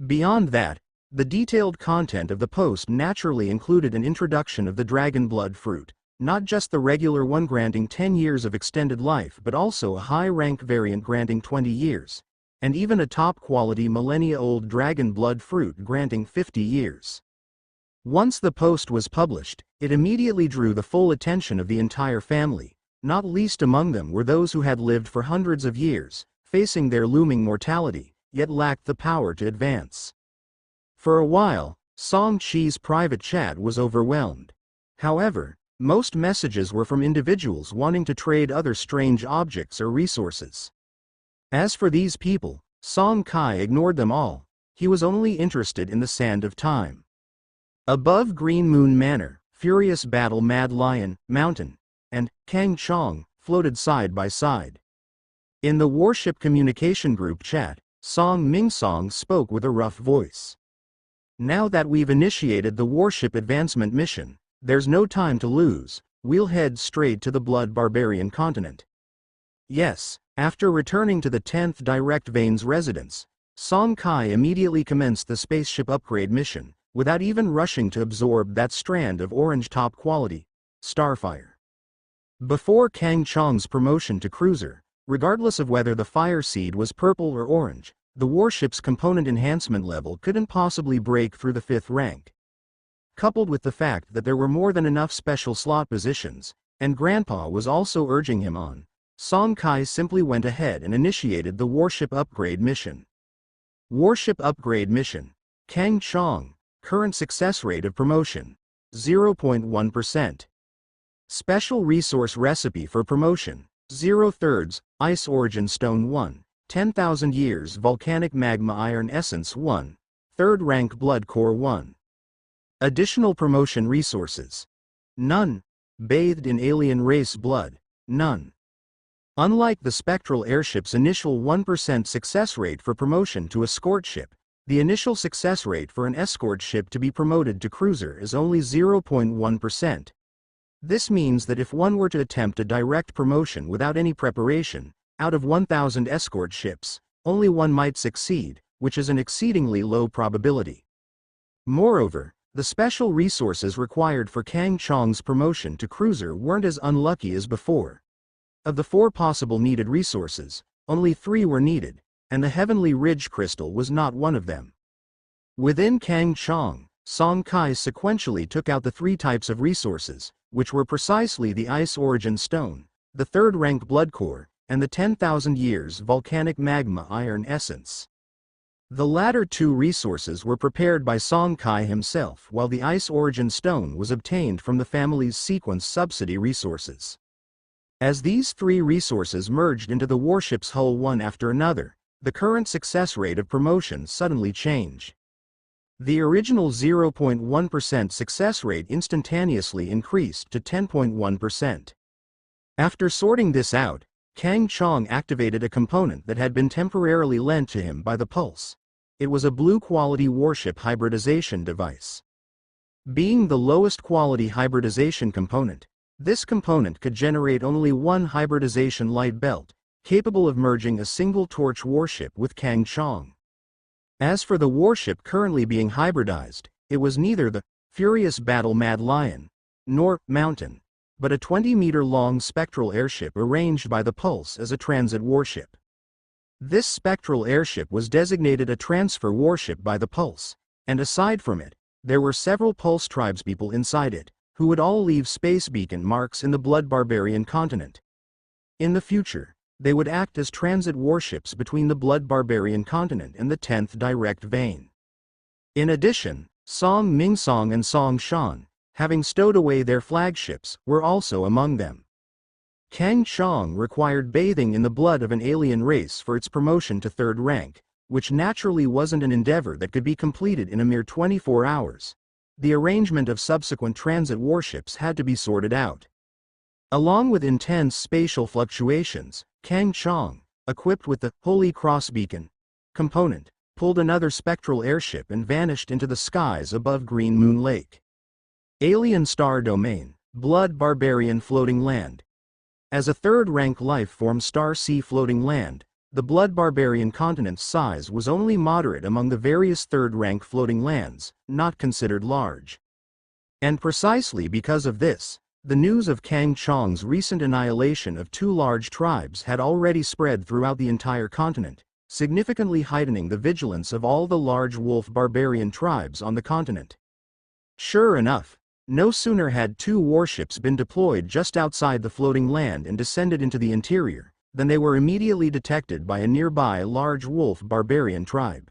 Beyond that, the detailed content of the post naturally included an introduction of the Dragon Blood Fruit, not just the regular one granting 10 years of extended life but also a high-rank variant granting 20 years, and even a top-quality millennia-old Dragon Blood Fruit granting 50 years. Once the post was published, it immediately drew the full attention of the entire family, not least among them were those who had lived for hundreds of years, facing their looming mortality, yet lacked the power to advance. For a while, Song Chi's private chat was overwhelmed. However, most messages were from individuals wanting to trade other strange objects or resources. As for these people, Song Kai ignored them all. He was only interested in the Sand of Time. Above Green Moon Manor, Furious Battle Mad Lion, Mountain, and Kangchong floated side by side. In the Warship Communication Group chat, Song Mingsong spoke with a rough voice. Now that we've initiated the warship advancement mission, there's no time to lose, we'll head straight to the Blood Barbarian continent. Yes, after returning to the 10th Direct Veins residence, Song Kai immediately commenced the spaceship upgrade mission, without even rushing to absorb that strand of orange top quality, Starfire. Before Kangchong's promotion to cruiser, regardless of whether the fire seed was purple or orange, the warship's component enhancement level couldn't possibly break through the 5th rank. Coupled with the fact that there were more than enough special slot positions, and Grandpa was also urging him on, Song Kai simply went ahead and initiated the warship upgrade mission. Warship upgrade mission. Kang Chong, current success rate of promotion, 0.1%. Special resource recipe for promotion, 0/3, Ice Origin Stone 1, 10,000 years Volcanic Magma Iron Essence 1, 3rd rank Blood Core 1. Additional promotion resources. None. Bathed in alien race blood, none. Unlike the Spectral airship's initial 1% success rate for promotion to escort ship, the initial success rate for an escort ship to be promoted to cruiser is only 0.1%. This means that if one were to attempt a direct promotion without any preparation, out of 1,000 escort ships, only one might succeed, which is an exceedingly low probability. Moreover, the special resources required for Kang Chong's promotion to cruiser weren't as unlucky as before. Of the 4 possible needed resources, only 3 were needed, and the Heavenly Ridge Crystal was not one of them. Within Kang Chong, Song Kai sequentially took out the 3 types of resources, which were precisely the Ice Origin Stone, the 3rd rank Blood Core, and the 10,000 years Volcanic Magma Iron Essence. The latter 2 resources were prepared by Song Kai himself, while the Ice Origin Stone was obtained from the family's sequence subsidy resources. As these 3 resources merged into the warship's hull one after another, the current success rate of promotion suddenly changed. The original 0.1% success rate instantaneously increased to 10.1%. After sorting this out, Kang Chong activated a component that had been temporarily lent to him by the Pulse. It was a blue-quality warship hybridization device. Being the lowest quality hybridization component, this component could generate only one hybridization light belt, capable of merging a single torch warship with Kang Chong. As for the warship currently being hybridized, it was neither the Furious Battle Mad Lion nor Mountain, but a 20-meter-long spectral airship arranged by the Pulse as a transit warship. This spectral airship was designated a transfer warship by the Pulse, and aside from it, there were several Pulse tribespeople inside it, who would all leave space beacon marks in the Blood Barbarian continent. In the future, they would act as transit warships between the Blood Barbarian continent and the 10th direct vein. In addition, Song Mingsong and Song Shan, having stowed away their flagships, were also among them. Kang Chong required bathing in the blood of an alien race for its promotion to 3rd rank, which naturally wasn't an endeavor that could be completed in a mere 24 hours. The arrangement of subsequent transit warships had to be sorted out. Along with intense spatial fluctuations, Kang Chong, equipped with the Holy Cross Beacon component, pulled another spectral airship and vanished into the skies above Green Moon Lake. Alien Star Domain, Blood Barbarian Floating Land. As a 3rd rank life form Star Sea floating land, the Blood Barbarian continent's size was only moderate among the various 3rd rank floating lands, not considered large. And precisely because of this, the news of Kang Chong's recent annihilation of 2 large tribes had already spread throughout the entire continent, significantly heightening the vigilance of all the large wolf barbarian tribes on the continent. Sure enough, no sooner had 2 warships been deployed just outside the floating land and descended into the interior, than they were immediately detected by a nearby large wolf barbarian tribe.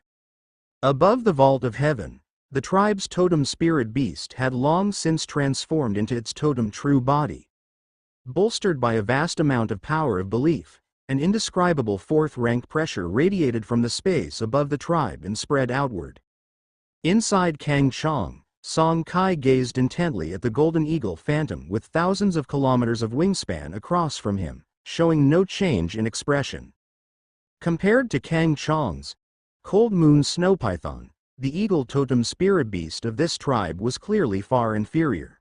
Above the vault of heaven, the tribe's totem spirit beast had long since transformed into its totem true body. Bolstered by a vast amount of power of belief, an indescribable 4th rank pressure radiated from the space above the tribe and spread outward. Inside Kang Chong, Song Kai gazed intently at the Golden Eagle Phantom with thousands of kilometers of wingspan across from him, showing no change in expression. Compared to Kang Chong's Cold Moon Snow Python, the eagle totem spirit beast of this tribe was clearly far inferior.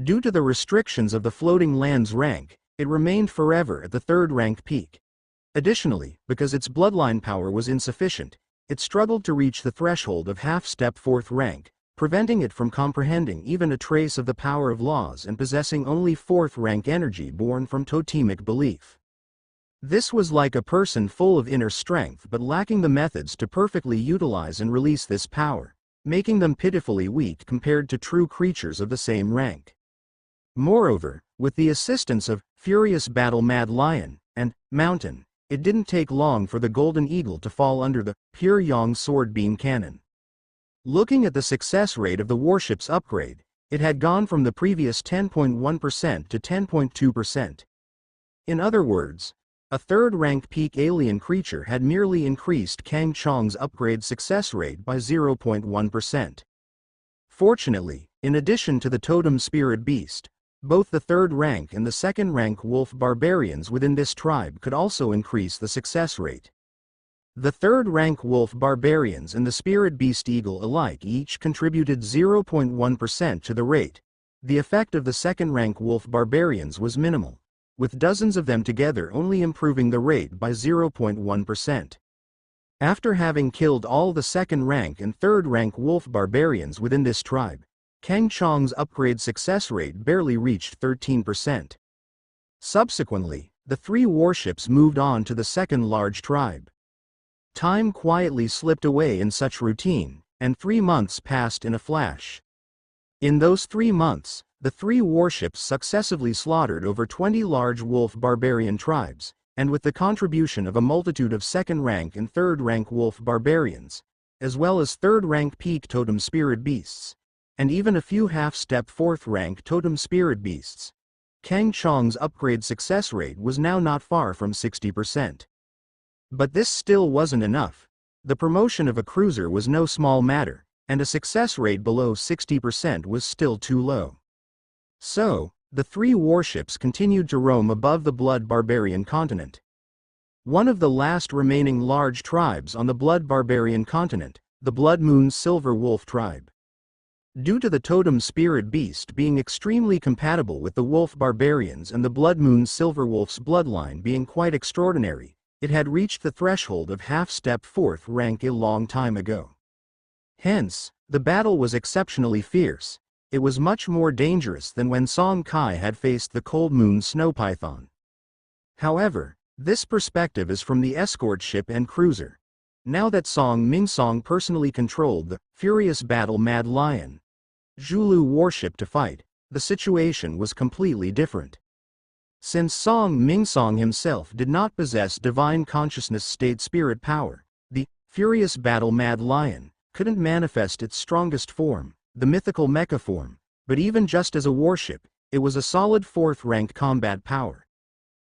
Due to the restrictions of the floating land's rank, it remained forever at the 3rd rank peak. Additionally, because its bloodline power was insufficient, it struggled to reach the threshold of half-step 4th rank, preventing it from comprehending even a trace of the power of laws and possessing only 4th rank energy born from totemic belief. This was like a person full of inner strength but lacking the methods to perfectly utilize and release this power, making them pitifully weak compared to true creatures of the same rank. Moreover, with the assistance of Furious Battle-Mad Lion and Mountain, it didn't take long for the Golden Eagle to fall under the Pure Yang Sword Beam Cannon. Looking at the success rate of the warship's upgrade, it had gone from the previous 10.1% to 10.2%. In other words, a third-rank peak alien creature had merely increased Kang Chong's upgrade success rate by 0.1%. Fortunately, in addition to the totem spirit beast, both the third rank and the second rank wolf barbarians within this tribe could also increase the success rate. The third rank wolf barbarians and the spirit beast eagle alike each contributed 0.1% to the rate. The effect of the second rank wolf barbarians was minimal, with dozens of them together only improving the rate by 0.1%. After having killed all the second rank and third rank wolf barbarians within this tribe, Kang Chong's upgrade success rate barely reached 13%. Subsequently, the three warships moved on to the second large tribe. Time quietly slipped away in such routine, and 3 months passed in a flash. In those 3 months, the three warships successively slaughtered over 20 large wolf barbarian tribes, and with the contribution of a multitude of second-rank and third-rank wolf barbarians, as well as third-rank peak totem spirit beasts, and even a few half-step fourth-rank totem spirit beasts, Kang Chong's upgrade success rate was now not far from 60%. But this still wasn't enough. The promotion of a cruiser was no small matter, and a success rate below 60% was still too low. So, the three warships continued to roam above the Blood Barbarian continent. One of the last remaining large tribes on the Blood Barbarian continent, the Blood Moon Silver Wolf tribe. Due to the totem spirit beast being extremely compatible with the wolf barbarians and the Blood Moon Silver Wolf's bloodline being quite extraordinary, it had reached the threshold of half-step fourth rank a long time ago. Hence, the battle was exceptionally fierce. It was much more dangerous than when Song Kai had faced the Cold Moon Snow Python. However, this perspective is from the escort ship and cruiser. Now that Song Mingsong personally controlled the Furious Battle-Mad Lion Zhulu warship to fight, the situation was completely different. Since Song Mingsong himself did not possess divine consciousness state spirit power, the Furious Battle-Mad Lion couldn't manifest its strongest form, the mythical mecha form, but even just as a warship, it was a solid fourth-rank combat power.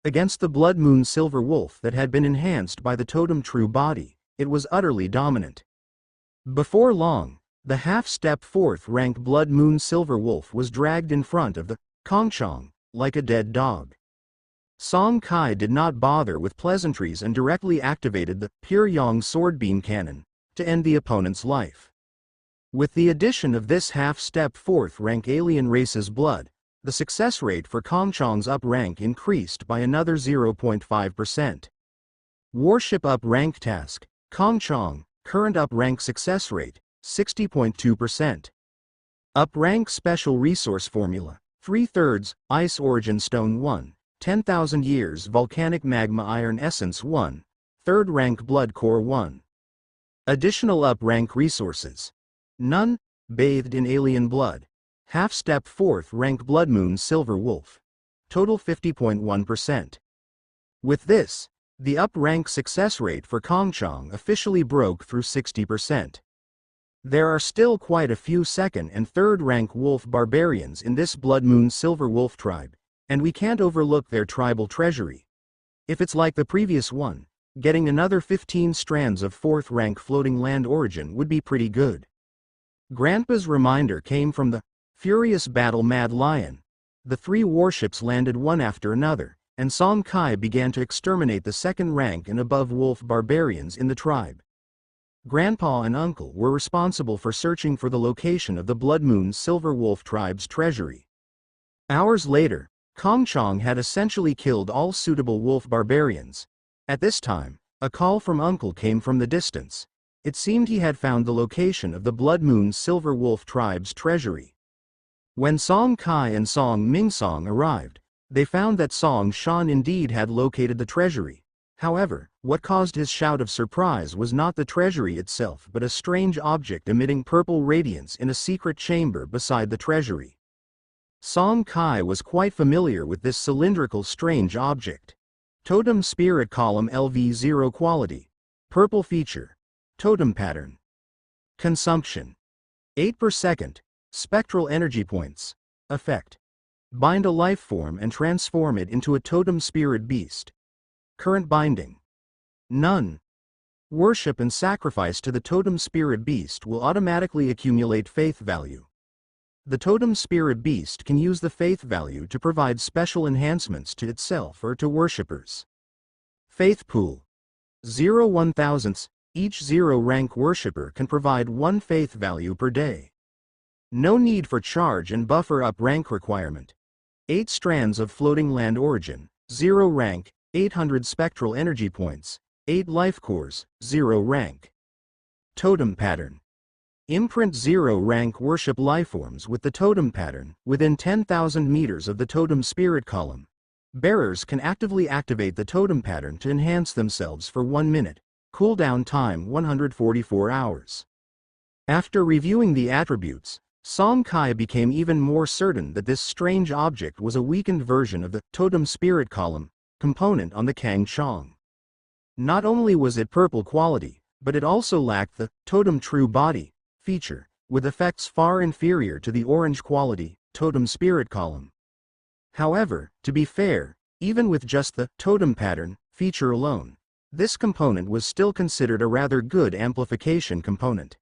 Against the Blood Moon Silver Wolf that had been enhanced by the totem true body, it was utterly dominant. Before long, the half-step fourth-rank Blood Moon Silver Wolf was dragged in front of the Kangchong like a dead dog. Song Kai did not bother with pleasantries and directly activated the Pure Yang Sword Beam Cannon to end the opponent's life. With the addition of this half-step fourth-rank alien race's blood, the success rate for Kangchong's up rank increased by another 0.5%. Warship up rank task, Kangchong, current up rank success rate, 60.2%. Up rank special resource formula, 3/3, Ice Origin Stone 1, 10,000 years Volcanic Magma Iron Essence 1, 3rd rank Blood Core 1. Additional up rank resources. None, bathed in alien blood. Half-step 4th rank Blood Moon Silver Wolf. Total 50.1%. With this, the up-rank success rate for Kangchong officially broke through 60%. There are still quite a few second and third rank wolf barbarians in this Blood Moon Silver Wolf tribe, and we can't overlook their tribal treasury. If it's like the previous one, getting another 15 strands of 4th rank floating land origin would be pretty good. Grandpa's reminder came from the Furious Battle-Mad Lion. The three warships landed one after another, and Song Kai began to exterminate the second rank and above wolf barbarians in the tribe. Grandpa and Uncle were responsible for searching for the location of the Blood Moon Silver Wolf tribe's treasury. Hours later, Kangchong had essentially killed all suitable wolf barbarians. At this time, a call from Uncle came from the distance. It seemed he had found the location of the Blood Moon Silver Wolf tribe's treasury. When Song Kai and Song Mingsong arrived, They found that Song Shan indeed had located the treasury. However, what caused his shout of surprise was not the treasury itself but a strange object emitting purple radiance in a secret chamber beside the treasury. Song Kai was quite familiar with this cylindrical strange object. Totem Spirit Column LV0 Quality. Purple Feature. Totem Pattern. Consumption. 8 per second. Spectral Energy Points. Effect. Bind a life form and transform it into a totem spirit beast. Current binding. None. Worship and sacrifice to the totem spirit beast will automatically accumulate faith value. The totem spirit beast can use the faith value to provide special enhancements to itself or to worshippers. Faith Pool. 0.001. Each 0-rank worshipper can provide 1 faith value per day. No need for charge and buffer up rank requirement. 8 strands of floating land origin, 0 rank, 800 spectral energy points, 8 life cores, 0 rank. Totem Pattern. Imprint 0 rank worship lifeforms with the totem pattern within 10,000 meters of the totem spirit column. Bearers can actively activate the totem pattern to enhance themselves for 1 minute. Cooldown time 144 hours. After reviewing the attributes, Song Kai became even more certain that this strange object was a weakened version of the totem spirit column component on the Kang Chong. Not only was it purple quality, but it also lacked the totem true body feature, with effects far inferior to the orange quality totem spirit column. However, to be fair, even with just the totem pattern feature alone, this component was still considered a rather good amplification component.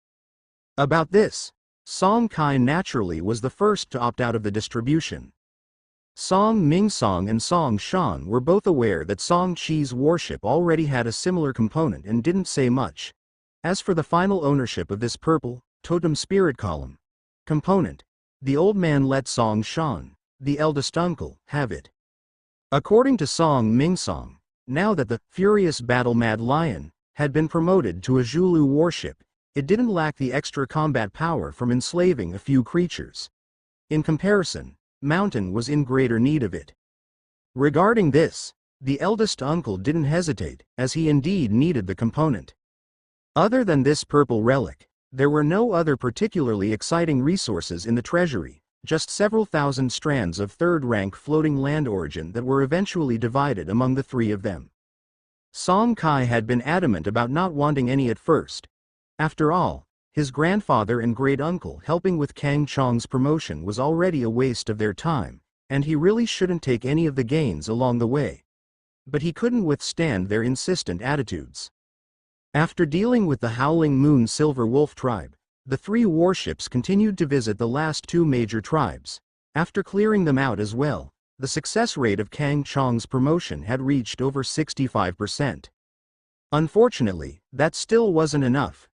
About this, Song Kai naturally was the first to opt out of the distribution. Song Mingsong and Song Shan were both aware that Song Qi's worship already had a similar component and didn't say much. As for the final ownership of this purple totem spirit column component, the old man let Song Shan, the eldest uncle, have it. According to Song Mingsong, now that the furious battle-mad lion had been promoted to a Zhulu warship, it didn't lack the extra combat power from enslaving a few creatures. In comparison, Mountain was in greater need of it. Regarding this, the eldest uncle didn't hesitate, as he indeed needed the component. Other than this purple relic, there were no other particularly exciting resources in the treasury, just several thousand strands of third-rank floating land origin that were eventually divided among the 3 of them. Song Kai had been adamant about not wanting any at first. After all, his grandfather and great-uncle helping with Kang Chong's promotion was already a waste of their time, and he really shouldn't take any of the gains along the way. But he couldn't withstand their insistent attitudes. After dealing with the Howling Moon Silver Wolf tribe, the 3 warships continued to visit the last 2 major tribes. After clearing them out as well, the success rate of Kang Chong's promotion had reached over 65%. Unfortunately, that still wasn't enough.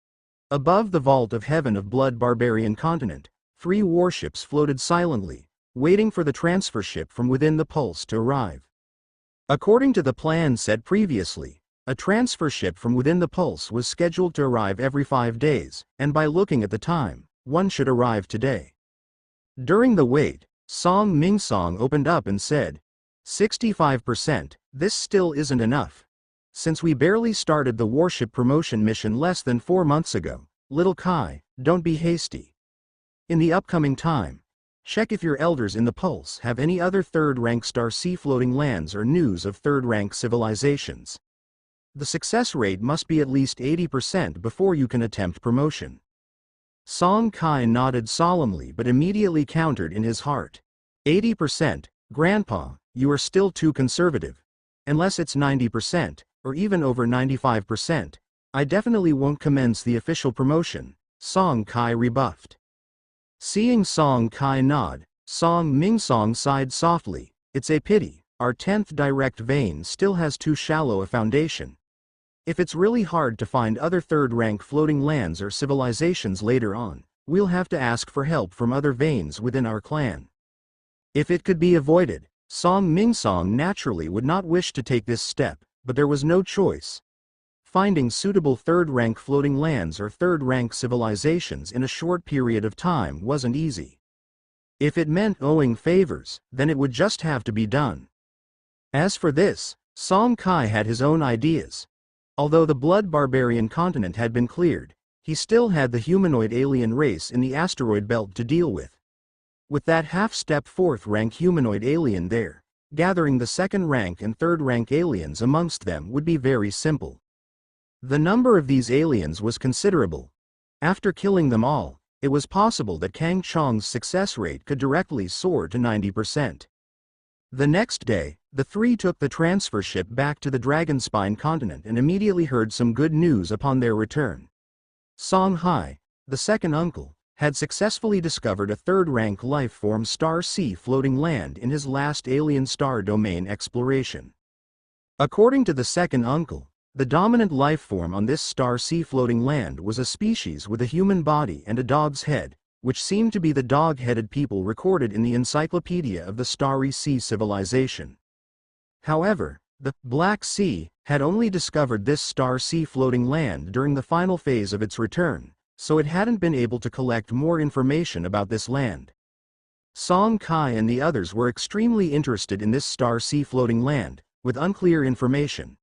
Above the vault of heaven of Blood Barbarian Continent, 3 warships floated silently, waiting for the transfer ship from within the Pulse to arrive. According to the plan set previously, a transfer ship from within the Pulse was scheduled to arrive every 5 days, and by looking at the time, one should arrive today. During the wait, Song Mingsong opened up and said, 65%, this still isn't enough. Since we barely started the warship promotion mission less than 4 months ago, little Kai, don't be hasty. In the upcoming time, check if your elders in the Pulse have any other third-rank star sea floating lands or news of third-rank civilizations. The success rate must be at least 80% before you can attempt promotion. Song Kai nodded solemnly but immediately countered in his heart. 80%, Grandpa, you are still too conservative. Unless it's 90%, or even over 95%, I definitely won't commence the official promotion, Song Kai rebuffed. Seeing Song Kai nod, Song Mingsong sighed softly, it's a pity, our 10th direct vein still has too shallow a foundation. If it's really hard to find other third-rank floating lands or civilizations later on, we'll have to ask for help from other veins within our clan. If it could be avoided, Song Mingsong naturally would not wish to take this step, but there was no choice. Finding suitable third-rank floating lands or third-rank civilizations in a short period of time wasn't easy. If it meant owing favors, then it would just have to be done. As for this, Song Kai had his own ideas. Although the blood barbarian continent had been cleared, he still had the humanoid alien race in the asteroid belt to deal with. With that half-step fourth-rank humanoid alien there, gathering the second-rank and third-rank aliens amongst them would be very simple. The number of these aliens was considerable. After killing them all, it was possible that Kang Chong's success rate could directly soar to 90%. The next day, the three took the transfer ship back to the Dragonspine continent and immediately heard some good news upon their return. Song Hai, the second uncle, had successfully discovered a third-rank life-form star sea floating land in his last alien star domain exploration. According to the second uncle, the dominant life form on this star sea floating land was a species with a human body and a dog's head, which seemed to be the dog-headed people recorded in the Encyclopedia of the Starry Sea Civilization. However, the Black Sea had only discovered this star sea floating land during the final phase of its return, so it hadn't been able to collect more information about this land. Song Kai and the others were extremely interested in this star sea floating land, with unclear information.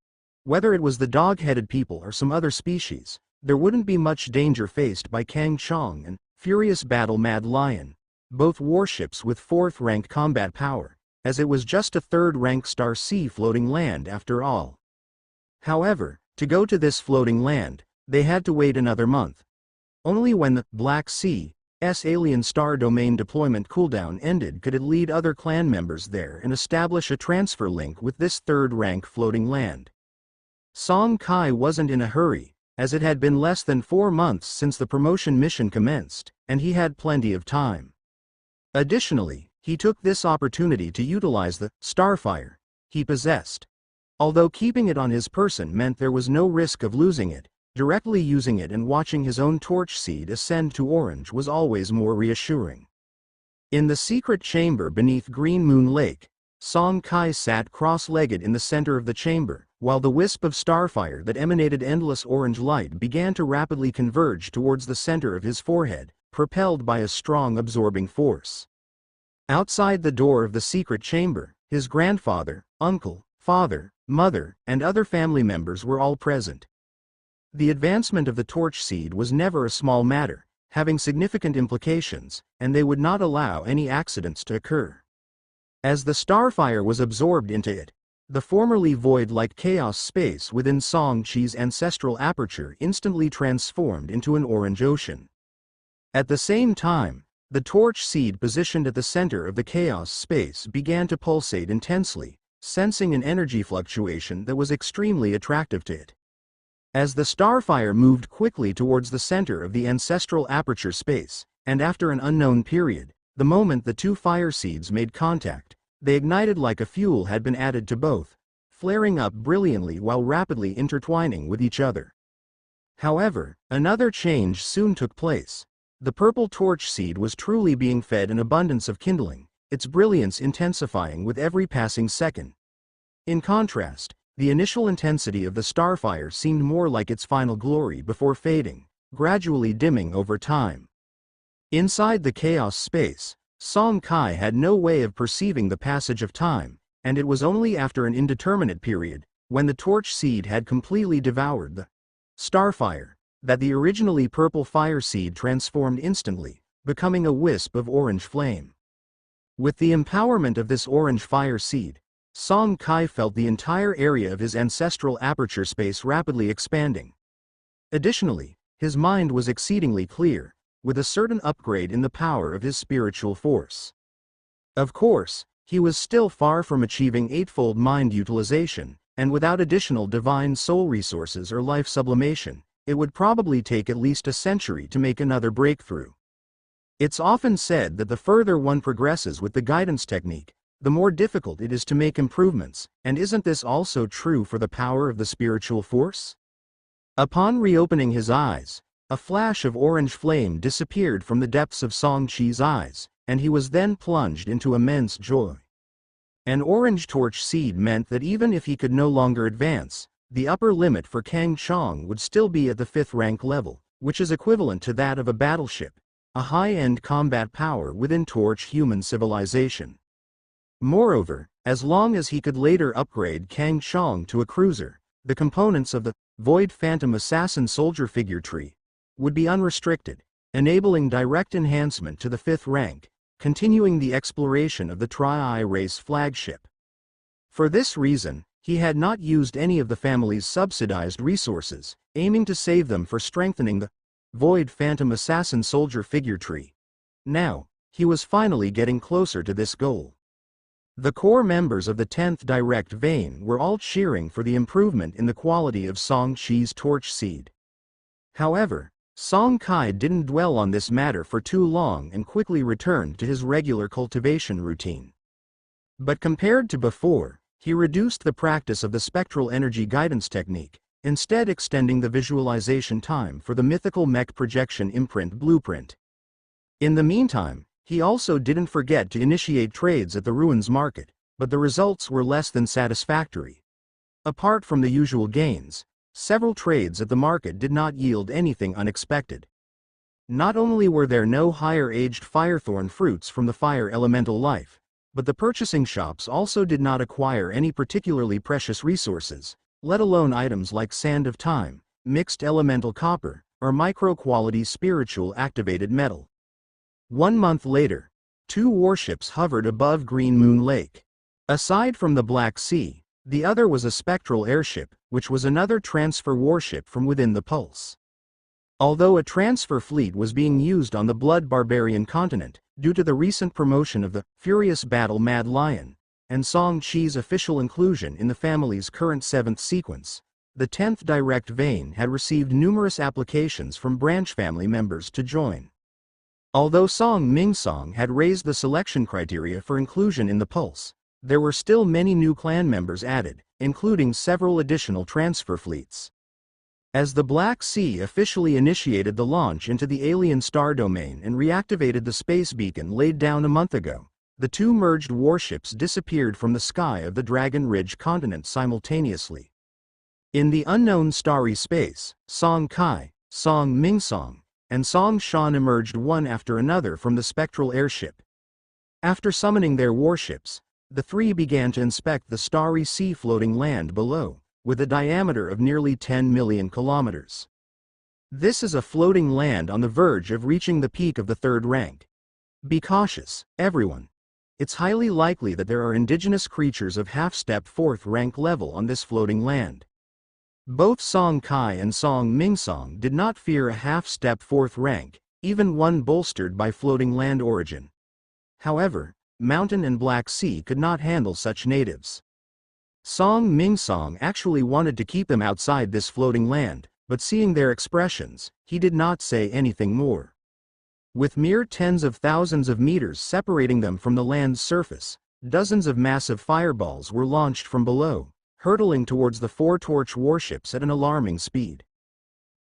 Whether it was the dog-headed people or some other species, there wouldn't be much danger faced by Kang Chong and Furious Battle Mad Lion, both warships with fourth-rank combat power, as it was just a third-rank star sea floating land after all. However, to go to this floating land, they had to wait another month. Only when the Black Sea's alien star domain deployment cooldown ended could it lead other clan members there and establish a transfer link with this third-rank floating land. Song Kai wasn't in a hurry, as it had been less than 4 months since the promotion mission commenced, and he had plenty of time. Additionally, he took this opportunity to utilize the Starfire he possessed. Although keeping it on his person meant there was no risk of losing it, directly using it and watching his own torch seed ascend to orange was always more reassuring. In the secret chamber beneath Green Moon Lake, Song Kai sat cross-legged in the center of the chamber, while the wisp of starfire that emanated endless orange light began to rapidly converge towards the center of his forehead, propelled by a strong absorbing force. Outside the door of the secret chamber, his grandfather, uncle, father, mother, and other family members were all present. The advancement of the torch seed was never a small matter, having significant implications, and they would not allow any accidents to occur. As the starfire was absorbed into it, the formerly void-like chaos space within Song Chi's ancestral aperture instantly transformed into an orange ocean. At the same time, the torch seed positioned at the center of the chaos space began to pulsate intensely, sensing an energy fluctuation that was extremely attractive to it. As the starfire moved quickly towards the center of the ancestral aperture space, and after an unknown period, the moment the two fire seeds made contact, they ignited like a fuel had been added to both, flaring up brilliantly while rapidly intertwining with each other. However, another change soon took place. The purple torch seed was truly being fed an abundance of kindling, its brilliance intensifying with every passing second. In contrast, the initial intensity of the starfire seemed more like its final glory before fading, gradually dimming over time. Inside the chaos space, Song Kai had no way of perceiving the passage of time, and it was only after an indeterminate period, when the torch seed had completely devoured the starfire, that the originally purple fire seed transformed instantly, becoming a wisp of orange flame. With the empowerment of this orange fire seed, Song Kai felt the entire area of his ancestral aperture space rapidly expanding. Additionally, his mind was exceedingly clear, with a certain upgrade in the power of his spiritual force. Of course, he was still far from achieving eightfold mind utilization, and without additional divine soul resources or life sublimation, it would probably take at least a century to make another breakthrough. It's often said that the further one progresses with the guidance technique, the more difficult it is to make improvements, and isn't this also true for the power of the spiritual force? Upon reopening his eyes, a flash of orange flame disappeared from the depths of Song Chi's eyes, and he was then plunged into immense joy. An orange torch seed meant that even if he could no longer advance, the upper limit for Kang Chong would still be at the 5th rank level, which is equivalent to that of a battleship, a high-end combat power within Torch human civilization. Moreover, as long as he could later upgrade Kang Chong to a cruiser, the components of the Void Phantom Assassin Soldier figure tree would be unrestricted, enabling direct enhancement to the 5th rank, continuing the exploration of the Tri-Eye race flagship. For this reason, he had not used any of the family's subsidized resources, aiming to save them for strengthening the Void Phantom Assassin Soldier figure tree. Now, he was finally getting closer to this goal. The core members of the 10th Direct Vein were all cheering for the improvement in the quality of Song Chi's torch seed. However, Song Kai didn't dwell on this matter for too long and quickly returned to his regular cultivation routine. But compared to before, he reduced the practice of the spectral energy guidance technique, instead extending the visualization time for the mythical mech projection imprint blueprint. In the meantime, he also didn't forget to initiate trades at the Ruins Market, but the results were less than satisfactory. Apart from the usual gains, several trades at the market did not yield anything unexpected. Not only were there no higher-aged firethorn fruits from the fire elemental life, but the purchasing shops also did not acquire any particularly precious resources, let alone items like Sand of Time, mixed elemental copper, or micro-quality spiritual activated metal. 1 month later, 2 warships hovered above Green Moon Lake. Aside from the Black Sea, the other was a spectral airship, which was another transfer warship from within the Pulse. Although a transfer fleet was being used on the Blood Barbarian continent, due to the recent promotion of the Furious Battle Mad Lion, and Song Chi's official inclusion in the family's current 7th sequence, the 10th Direct Vein had received numerous applications from branch family members to join. Although Song Mingsong had raised the selection criteria for inclusion in the Pulse, there were still many new clan members added, including several additional transfer fleets. As the Black Sea officially initiated the launch into the alien star domain and reactivated the space beacon laid down a month ago, the 2 merged warships disappeared from the sky of the Dragon Ridge continent simultaneously. In the unknown starry space, Song Kai, Song Mingsong, and Song Shan emerged one after another from the spectral airship. After summoning their warships, the 3 began to inspect the starry sea floating land below, with a diameter of nearly 10 million kilometers. This is a floating land on the verge of reaching the peak of the 3rd rank. Be cautious, everyone. It's highly likely that there are indigenous creatures of half-step 4th rank level on this floating land. Both Song Kai and Song Mingsong did not fear a half-step 4th rank, even one bolstered by floating land origin. However, Mountain and Black Sea could not handle such natives. Song Mingsong actually wanted to keep them outside this floating land, but seeing their expressions, he did not say anything more. With mere tens of thousands of meters separating them from the land's surface, dozens of massive fireballs were launched from below, hurtling towards the 4 torch warships at an alarming speed.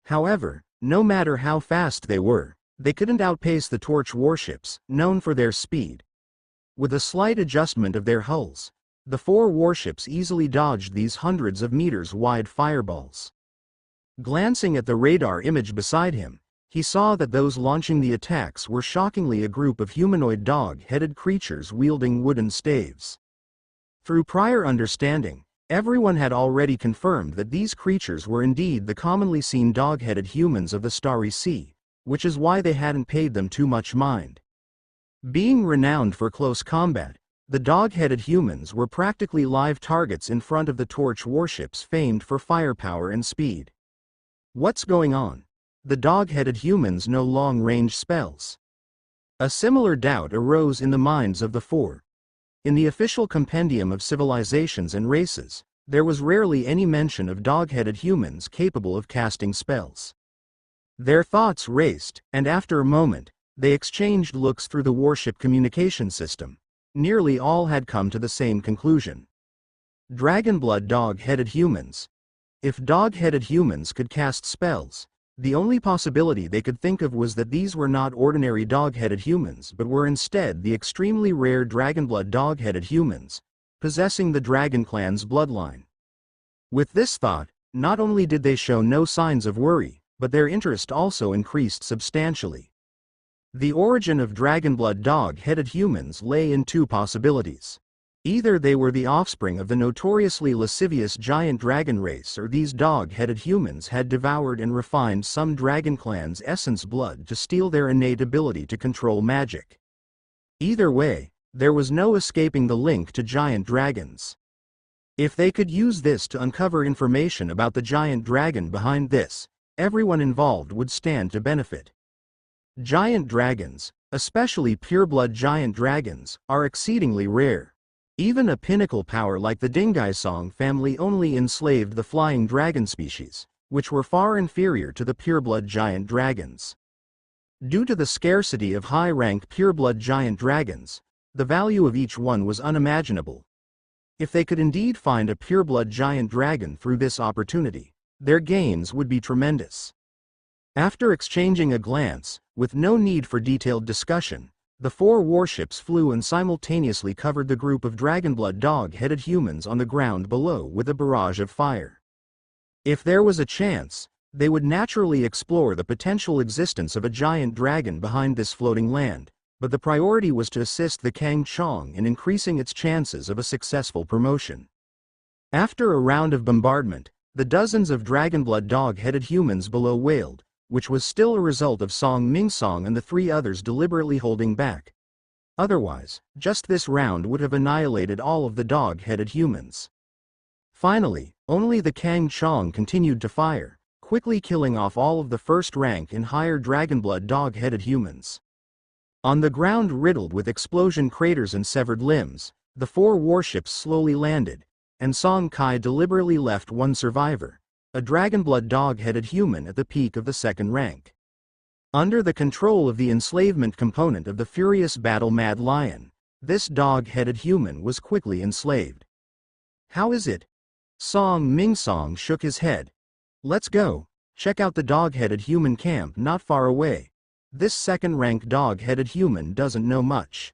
However, no matter how fast they were, they couldn't outpace the torch warships, known for their speed. With a slight adjustment of their hulls, the 4 warships easily dodged these hundreds of meters wide fireballs. Glancing at the radar image beside him, he saw that those launching the attacks were shockingly a group of humanoid dog-headed creatures wielding wooden staves. Through prior understanding, everyone had already confirmed that these creatures were indeed the commonly seen dog-headed humans of the Starry Sea, which is why they hadn't paid them too much mind. Being renowned for close combat, the dog-headed humans were practically live targets in front of the torch warships famed for firepower and speed. What's going on? The dog-headed humans know long-range spells. A similar doubt arose in the minds of the 4. In the official compendium of civilizations and races, there was rarely any mention of dog-headed humans capable of casting spells. Their thoughts raced, and after a moment, they exchanged looks through the warship communication system. Nearly all had come to the same conclusion. Dragonblood dog-headed humans. If dog-headed humans could cast spells, the only possibility they could think of was that these were not ordinary dog-headed humans but were instead the extremely rare Dragonblood dog-headed humans, possessing the Dragon Clan's bloodline. With this thought, not only did they show no signs of worry, but their interest also increased substantially. The origin of Dragonblood dog-headed humans lay in two possibilities. Either they were the offspring of the notoriously lascivious giant dragon race, or these dog-headed humans had devoured and refined some dragon clan's essence blood to steal their innate ability to control magic. Either way, there was no escaping the link to giant dragons. If they could use this to uncover information about the giant dragon behind this, everyone involved would stand to benefit. Giant dragons, especially pureblood giant dragons, are exceedingly rare. Even a pinnacle power like the Dingaisong family only enslaved the flying dragon species, which were far inferior to the pureblood giant dragons. Due to the scarcity of high-rank pureblood giant dragons, the value of each one was unimaginable. If they could indeed find a pureblood giant dragon through this opportunity, their gains would be tremendous. After exchanging a glance, with no need for detailed discussion, the four warships flew and simultaneously covered the group of Dragonblood dog-headed humans on the ground below with a barrage of fire. If there was a chance, they would naturally explore the potential existence of a giant dragon behind this floating land, but the priority was to assist the Kang Chong in increasing its chances of a successful promotion. After a round of bombardment, the dozens of Dragonblood dog-headed humans below wailed, which was still a result of Song Mingsong and the three others deliberately holding back. Otherwise, just this round would have annihilated all of the dog-headed humans. Finally, only the Kang Chong continued to fire, quickly killing off all of the first-rank and higher Dragonblood dog-headed humans. On the ground riddled with explosion craters and severed limbs, the four warships slowly landed, and Song Kai deliberately left one survivor, a Dragonblood dog-headed human at the peak of the second rank. Under the control of the enslavement component of the furious battle-mad lion, this dog-headed human was quickly enslaved. How is it? Song Mingsong shook his head. Let's go, check out the dog-headed human camp not far away. This second-rank dog-headed human doesn't know much.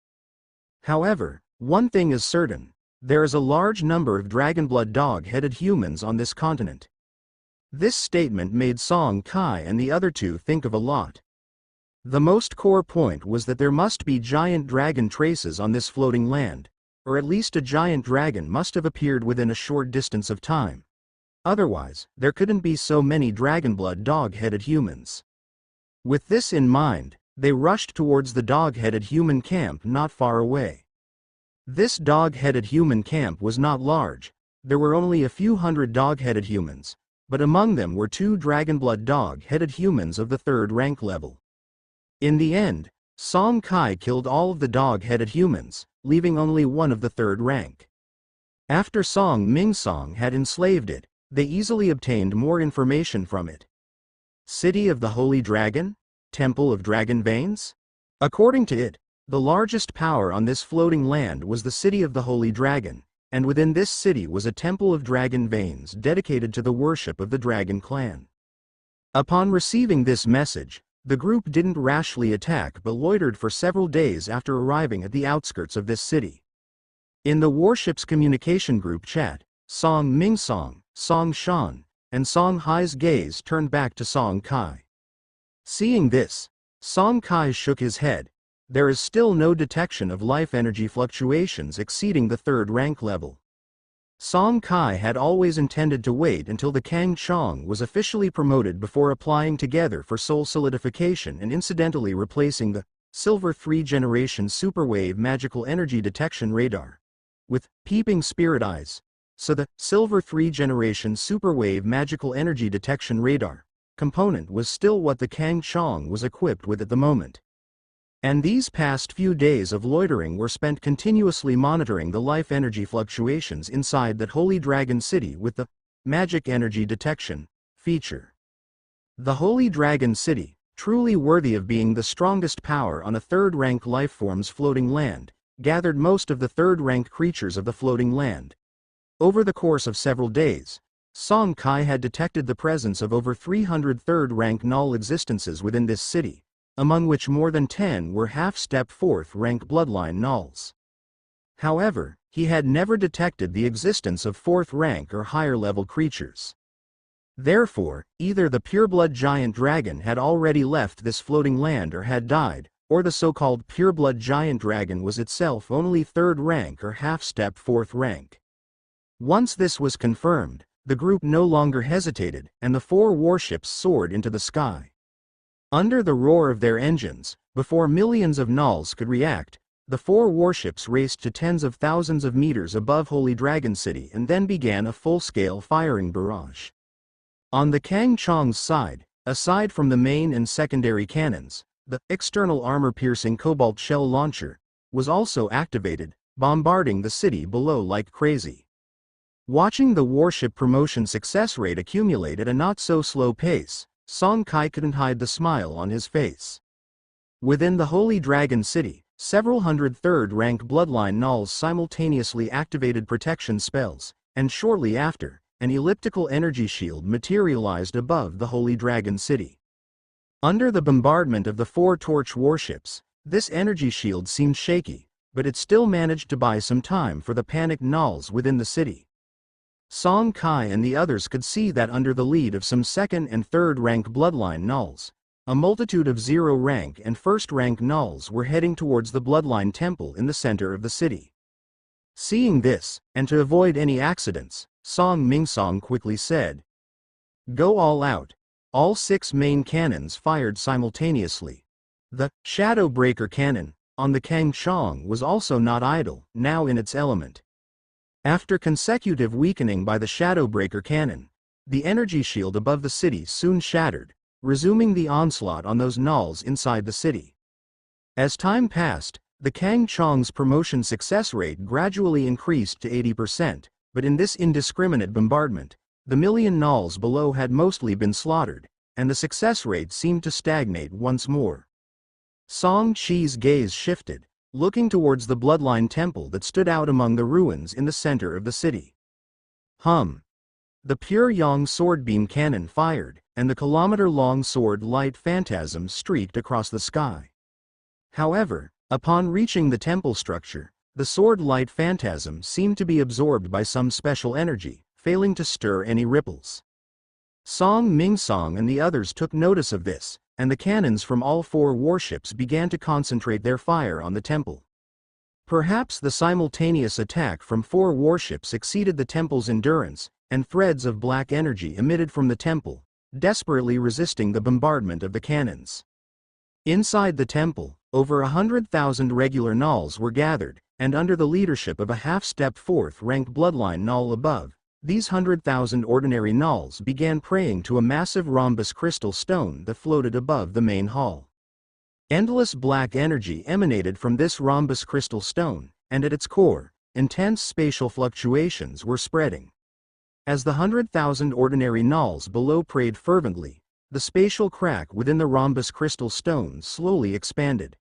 However, one thing is certain, there is a large number of Dragonblood dog-headed humans on this continent. This statement made Song Kai and the other two think of a lot. The most core point was that there must be giant dragon traces on this floating land, or at least a giant dragon must have appeared within a short distance of time. Otherwise, there couldn't be so many Dragonblood dog-headed humans. With this in mind, they rushed towards the dog-headed human camp not far away. This dog-headed human camp was not large, there were only a few hundred dog-headed humans, but among them were two Dragonblood dog-headed humans of the third rank level. In the end, Song Kai killed all of the dog-headed humans, leaving only one of the third rank. After Song Mingsong had enslaved it, they easily obtained more information from it. City of the Holy Dragon? Temple of Dragon Veins? According to it, the largest power on this floating land was the City of the Holy Dragon, and within this city was a Temple of Dragon Veins dedicated to the worship of the Dragon Clan. Upon receiving this message, the group didn't rashly attack but loitered for several days after arriving at the outskirts of this city. In the warship's communication group chat, Song Mingsong, Song Shan, and Song Hai's gaze turned back to Song Kai. Seeing this, Song Kai shook his head. There is still no detection of life energy fluctuations exceeding the third rank level. Song Kai had always intended to wait until the Kang Chong was officially promoted before applying together for soul solidification and incidentally replacing the Silver 3 Generation Superwave Magical Energy Detection Radar with Peeping Spirit Eyes. So the Silver 3 Generation Superwave Magical Energy Detection Radar component was still what the Kang Chong was equipped with at the moment. And these past few days of loitering were spent continuously monitoring the life energy fluctuations inside that Holy Dragon City with the Magic Energy Detection feature. The Holy Dragon City, truly worthy of being the strongest power on a third-rank lifeform's floating land, gathered most of the third-rank creatures of the floating land. Over the course of several days, Song Kai had detected the presence of over 300 third-rank null existences within this city, among which more than 10 were half-step fourth-rank bloodline nulls. However, he had never detected the existence of fourth-rank or higher-level creatures. Therefore, either the pureblood giant dragon had already left this floating land or had died, or the so-called pureblood giant dragon was itself only 3rd rank or half-step 4th rank. Once this was confirmed, the group no longer hesitated, and the 4 warships soared into the sky. Under the roar of their engines, before millions of Nulls could react, the 4 warships raced to tens of thousands of meters above Holy Dragon City and then began a full-scale firing barrage. On the Kang Chong's side, aside from the main and secondary cannons, the external armor-piercing cobalt shell launcher was also activated, bombarding the city below like crazy. Watching the warship promotion success rate accumulate at a not-so-slow pace, Song Kai couldn't hide the smile on his face. Within the Holy Dragon City, several hundred 3rd-rank bloodline Nulls simultaneously activated protection spells, and shortly after, an elliptical energy shield materialized above the Holy Dragon City. Under the bombardment of the 4 torch warships, this energy shield seemed shaky, but it still managed to buy some time for the panicked Nulls within the city. Song Kai and the others could see that under the lead of some 2nd and 3rd rank bloodline Nulls, a multitude of 0 rank and 1st rank Nulls were heading towards the bloodline temple in the center of the city. Seeing this, and to avoid any accidents, Song Mingsong quickly said, "Go all out." All 6 main cannons fired simultaneously. The Shadow Breaker cannon on the Kang Chong was also not idle, now in its element. After consecutive weakening by the Shadow Breaker cannon, the energy shield above the city soon shattered, resuming the onslaught on those Nulls inside the city. As time passed, the Kang Chong's promotion success rate gradually increased to 80%, but in this indiscriminate bombardment, the million Nulls below had mostly been slaughtered, and the success rate seemed to stagnate once more. Song Chi's gaze shifted, looking towards the bloodline temple that stood out among the ruins in the center of the city. The Pure Yang swordbeam cannon fired, and the kilometer-long sword light phantasm streaked across the sky. However, upon reaching the temple structure, the sword light phantasm seemed to be absorbed by some special energy, failing to stir any ripples. Song Mingsong and the others took notice of this, and the cannons from all 4 warships began to concentrate their fire on the temple. Perhaps the simultaneous attack from 4 warships exceeded the temple's endurance, and threads of black energy emitted from the temple, desperately resisting the bombardment of the cannons. Inside the temple, over 100,000 regular Nulls were gathered, and under the leadership of a half-step 4th-rank bloodline Null above, these 100,000 ordinary Nulls began praying to a massive rhombus crystal stone that floated above the main hall. Endless black energy emanated from this rhombus crystal stone, and at its core, intense spatial fluctuations were spreading. As the 100,000 ordinary Nulls below prayed fervently, the spatial crack within the rhombus crystal stone slowly expanded.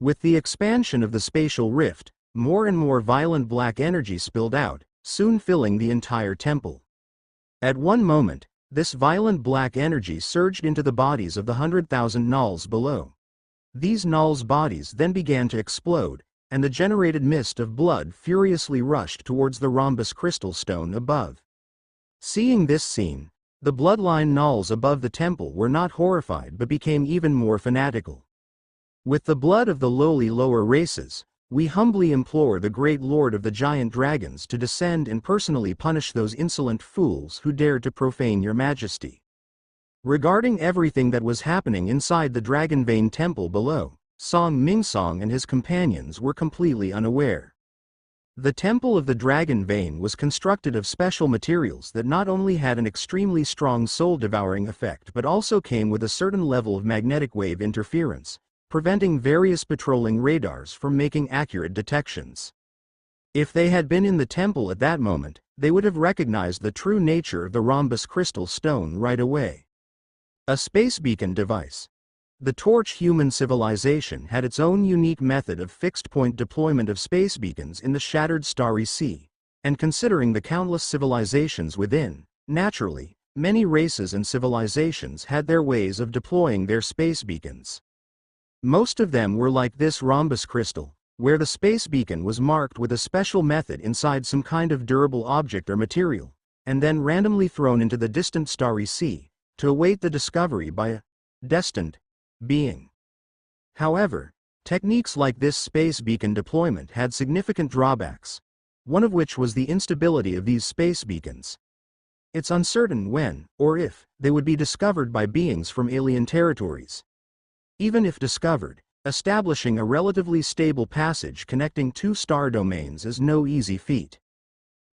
With the expansion of the spatial rift, more and more violent black energy spilled out, soon filling the entire temple. At one moment, this violent black energy surged into the bodies of the 100,000 Nulls below. These Nulls' bodies then began to explode, and the generated mist of blood furiously rushed towards the rhombus crystal stone above. Seeing this scene, the bloodline Nulls above the temple were not horrified but became even more fanatical. With the blood of the lowly lower races, we humbly implore the great Lord of the Giant Dragons to descend and personally punish those insolent fools who dared to profane your majesty. Regarding everything that was happening inside the Dragon Vein Temple below, Song Mingsong and his companions were completely unaware. The Temple of the Dragon Vein was constructed of special materials that not only had an extremely strong soul-devouring effect but also came with a certain level of magnetic wave interference, preventing various patrolling radars from making accurate detections. If they had been in the temple at that moment, they would have recognized the true nature of the rhombus crystal stone right away. A space beacon device. The Torch human civilization had its own unique method of fixed-point deployment of space beacons in the shattered starry sea, and considering the countless civilizations within, naturally, many races and civilizations had their ways of deploying their space beacons. Most of them were like this rhombus crystal, where the space beacon was marked with a special method inside some kind of durable object or material, and then randomly thrown into the distant starry sea, to await the discovery by a destined being. However, techniques like this space beacon deployment had significant drawbacks, one of which was the instability of these space beacons. It's uncertain when, or if, they would be discovered by beings from alien territories. Even if discovered, establishing a relatively stable passage connecting two star domains is no easy feat.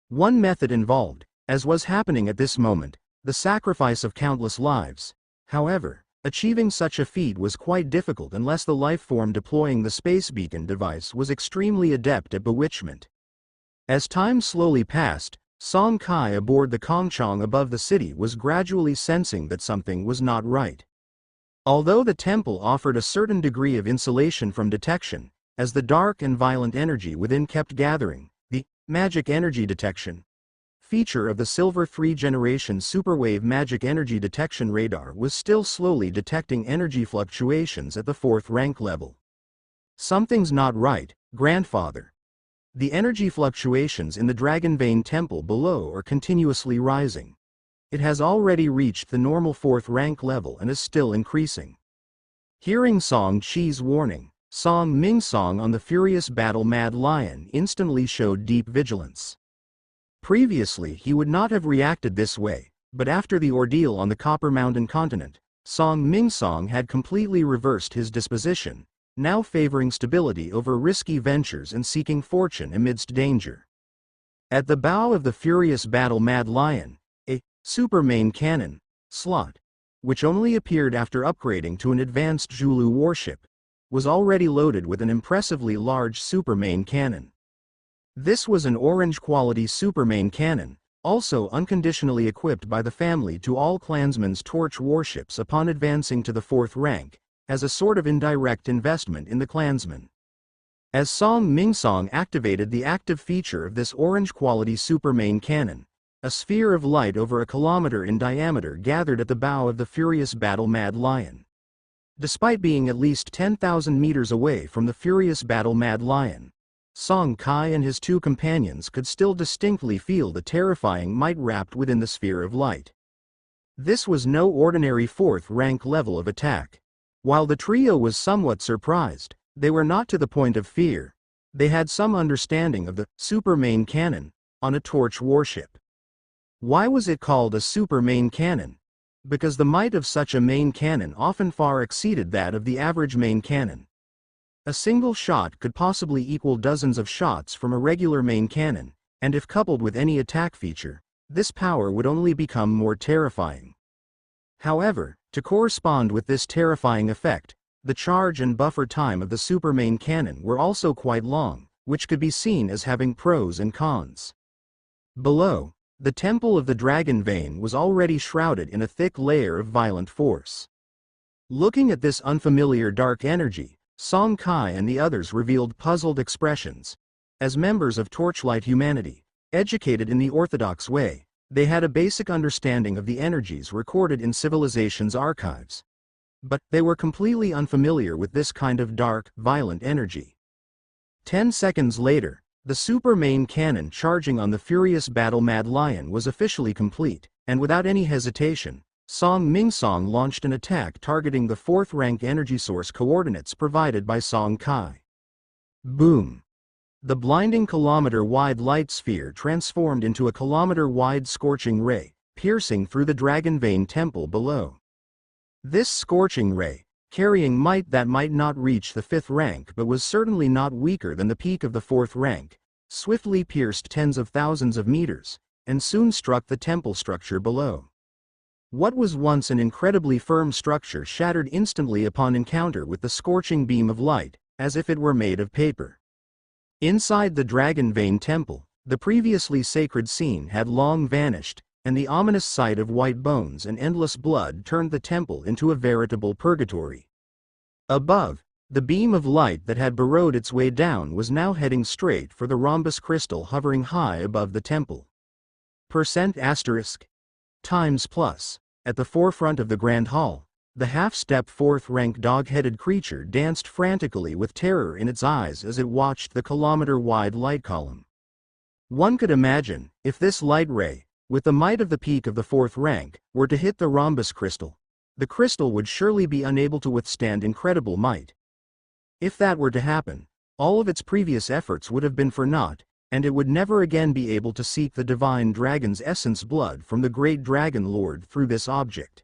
One method involved, as was happening at this moment, the sacrifice of countless lives. However, achieving such a feat was quite difficult unless the life form deploying the space beacon device was extremely adept at bewitchment. As time slowly passed, Song Kai aboard the Kongchong above the city was gradually sensing that something was not right. Although the temple offered a certain degree of insulation from detection, as the dark and violent energy within kept gathering, the magic energy detection feature of the Silver 3 generation superwave magic energy detection radar was still slowly detecting energy fluctuations at the 4th rank level. Something's not right, grandfather. The energy fluctuations in the Dragon Vein Temple below are continuously rising. It has already reached the normal 4th rank level and is still increasing. Hearing Song Qi's warning, Song Mingsong on the furious battle Mad Lion instantly showed deep vigilance. Previously he would not have reacted this way, but after the ordeal on the Copper Mountain continent, Song Mingsong had completely reversed his disposition, now favoring stability over risky ventures and seeking fortune amidst danger. At the bow of the furious battle Mad Lion, a super main cannon slot, which only appeared after upgrading to an advanced Zhulu warship, was already loaded with an impressively large super main cannon. This was an orange quality super main cannon, also unconditionally equipped by the family to all clansmen's torch warships upon advancing to the 4th rank, as a sort of indirect investment in the clansmen. As Song Mingsong activated the active feature of this orange quality super main cannon, a sphere of light over a kilometer in diameter gathered at the bow of the furious battle Mad Lion. Despite being at least 10,000 meters away from the furious battle Mad Lion, Song Kai and his two companions could still distinctly feel the terrifying might wrapped within the sphere of light. This was no ordinary 4th rank level of attack. While the trio was somewhat surprised, they were not to the point of fear. They had some understanding of the super main cannon on a torch warship. Why was it called a super main cannon? Because the might of such a main cannon often far exceeded that of the average main cannon. A single shot could possibly equal dozens of shots from a regular main cannon, and if coupled with any attack feature, this power would only become more terrifying. However, to correspond with this terrifying effect, the charge and buffer time of the super main cannon were also quite long, which could be seen as having pros and cons. Below, the Temple of the Dragon Vein was already shrouded in a thick layer of violent force. Looking at this unfamiliar dark energy, Song Kai and the others revealed puzzled expressions. As members of Torchlight humanity, educated in the orthodox way, they had a basic understanding of the energies recorded in civilization's archives. But they were completely unfamiliar with this kind of dark, violent energy. 10 seconds later, the super main cannon charging on the furious battle Mad Lion was officially complete, and without any hesitation, Song Mingsong launched an attack targeting the 4th rank energy source coordinates provided by Song Kai. Boom! The blinding kilometer-wide light sphere transformed into a kilometer-wide scorching ray, piercing through the Dragon Vein Temple below. This scorching ray, carrying might that might not reach the 5th rank but was certainly not weaker than the peak of the 4th rank, swiftly pierced tens of thousands of meters, and soon struck the temple structure below. What was once an incredibly firm structure shattered instantly upon encounter with the scorching beam of light, as if it were made of paper. Inside the Dragon Vein Temple, the previously sacred scene had long vanished, and the ominous sight of white bones and endless blood turned the temple into a veritable purgatory. Above, the beam of light that had burrowed its way down was now heading straight for the rhombus crystal hovering high above the temple. Times plus. At the forefront of the Grand Hall, the half-step 4th rank dog-headed creature danced frantically with terror in its eyes as it watched the kilometer-wide light column. One could imagine, if this light ray, with the might of the peak of the 4th rank, were to hit the rhombus crystal, the crystal would surely be unable to withstand incredible might. If that were to happen, all of its previous efforts would have been for naught, and it would never again be able to seek the divine dragon's essence blood from the great dragon lord through this object.